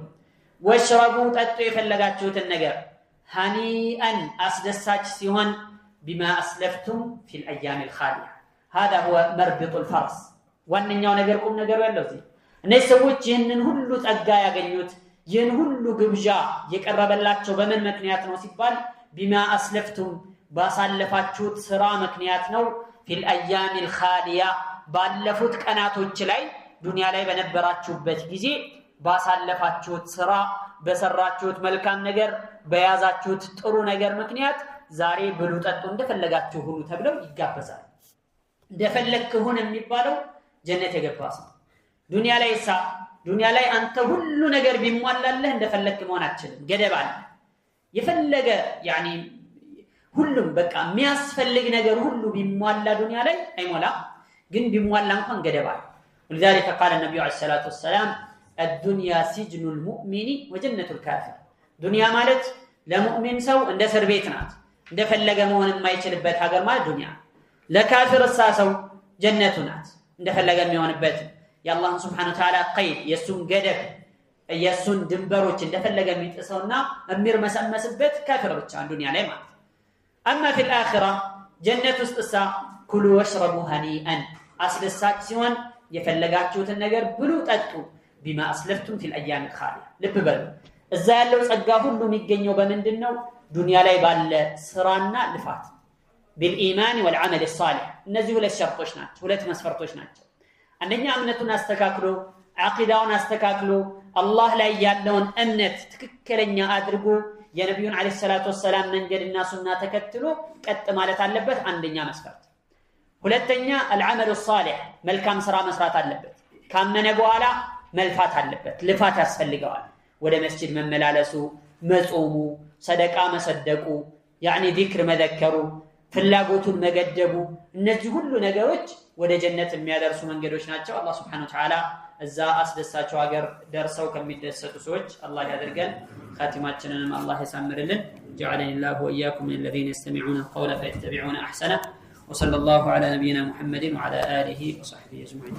ወሽረቡ ጠጡ የፈለጋችሁትን ነገር ሃኒአን አስደሳች ሲሆን بما اسلفتم في الايام الخاليه هذا هو مربط الفرس ዋንኛው ነገር ቁም ነገር ያለው እዚህ እነዚህ ሰዎች ይህንን ሁሉ ጸጋ ያገኙት ይህን ሁሉ ግብዣ የቀረበላቸው በምን ምክንያት ነው ሲባል بما اسلفتم ባሳለፋችሁት ስራ ምክንያት ነው في الايام الخاليه ባለፉት ቀናቶች ላይ ዱንያ ላይ በነበራችሁበት ጊዜ ባሳለፋችሁት ስራ በሰራችሁት መልካም ነገር በያዛችሁት ጥሩ ነገር ምክንያት ዛሬ ብሉ ጠጡ እንደፈለጋችሁ ሁሉ ተብለው ይጋበዛል እንደፈለክ ሁን የሚባለው ጀነት የገባስ ዱንያ ላይ አንተ ሁሉ ነገር ቢሟላልህ እንደፈለክ መሆን አትችልም ገደብ አለ የፈለገ ያኒ ሁሉም በቃ የሚያስፈልግ ነገር ሁሉ ቢሟላ ዱንያ ላይ አይሞላ ግን ቢሟላ እንኳን ገደብ አለ ولذلك قال النبي عليه الصلاه والسلام الدنيا سجن المؤمن وجنة الكافر ዱንያ ማለት ለሙእሚን ሰው እንደ እስር ቤት ናት እንደፈለገ መሆን የማይችልበት ሀገር ማለት ዱንያ ለካፊር ሰው ጀነቱ ናት እንደፈለገ የሚሆንበት የአላህ Subhanahu Wa Ta'ala ቀይድ የሱን ገደብ የሱን ድንበሮች እንደፈለገ የሚጥሰውና የሚርመሰመስበት ካፊር ብቻ ዱንያ ላይ ማለት اما في الاخره ጀነት ውስጥሳ ኩሉ ወሽረቡ ሃኒአን አስደሳች ሲሆን የፈለጋችሁትን ነገር ብሉ ጠጡ بما اسلفتم في الايام الخاليه ልብ በሉ እዛ ያለው ጸጋ ሁሉ የሚገኘው በመንድነው ዱንያ ላይ ባለ ስራና ልፋት بالإيمان والعمل الصالح እነዚህ ሁለት ሸርጦች ናቸው ሁለት መስፈርቶች ናቸው አንደኛ እምነቱን አስተካክሎ ዓቂዳውን አስተካክሎ አላህ ላይ ያለውን እምነት ትክክለኛ አድርጎ የነብዩን አለይሂ ሰላቱ ወሰለም መንገድና ሱና ተከትሎ ቀጥ ማለት አለበት አንደኛ መስፈርት ሁለተኛ العمل الصالح መልካም ስራ መስራት አለበት ካመነ በኋላ መልፋት አለበት ልፋት ያስፈልገዋል ወደ መስጂድ መመላለሱ መጾሙ ሰደቃ መሰደቁ يعني ذكر መዘከሩ ፍላጎቱን መገደቡ እነዚህ ሁሉ ነገሮች ወደ ጀነት የሚያደርሱ መንገዶች ናቸው አላህ Subhanahu Wa Ta'ala እዛ አስደሳቸው ሀገር ደርሰው ከሚደሰቱ ሰዎች አላህ ያደርገን ኻቲማችንንም አላህ ያሳምርልን جعلني الله واياكم من الذين يستمعون القول فيتبعون احسنه وصلى الله على نبينا محمد وعلى اله وصحبه اجمعين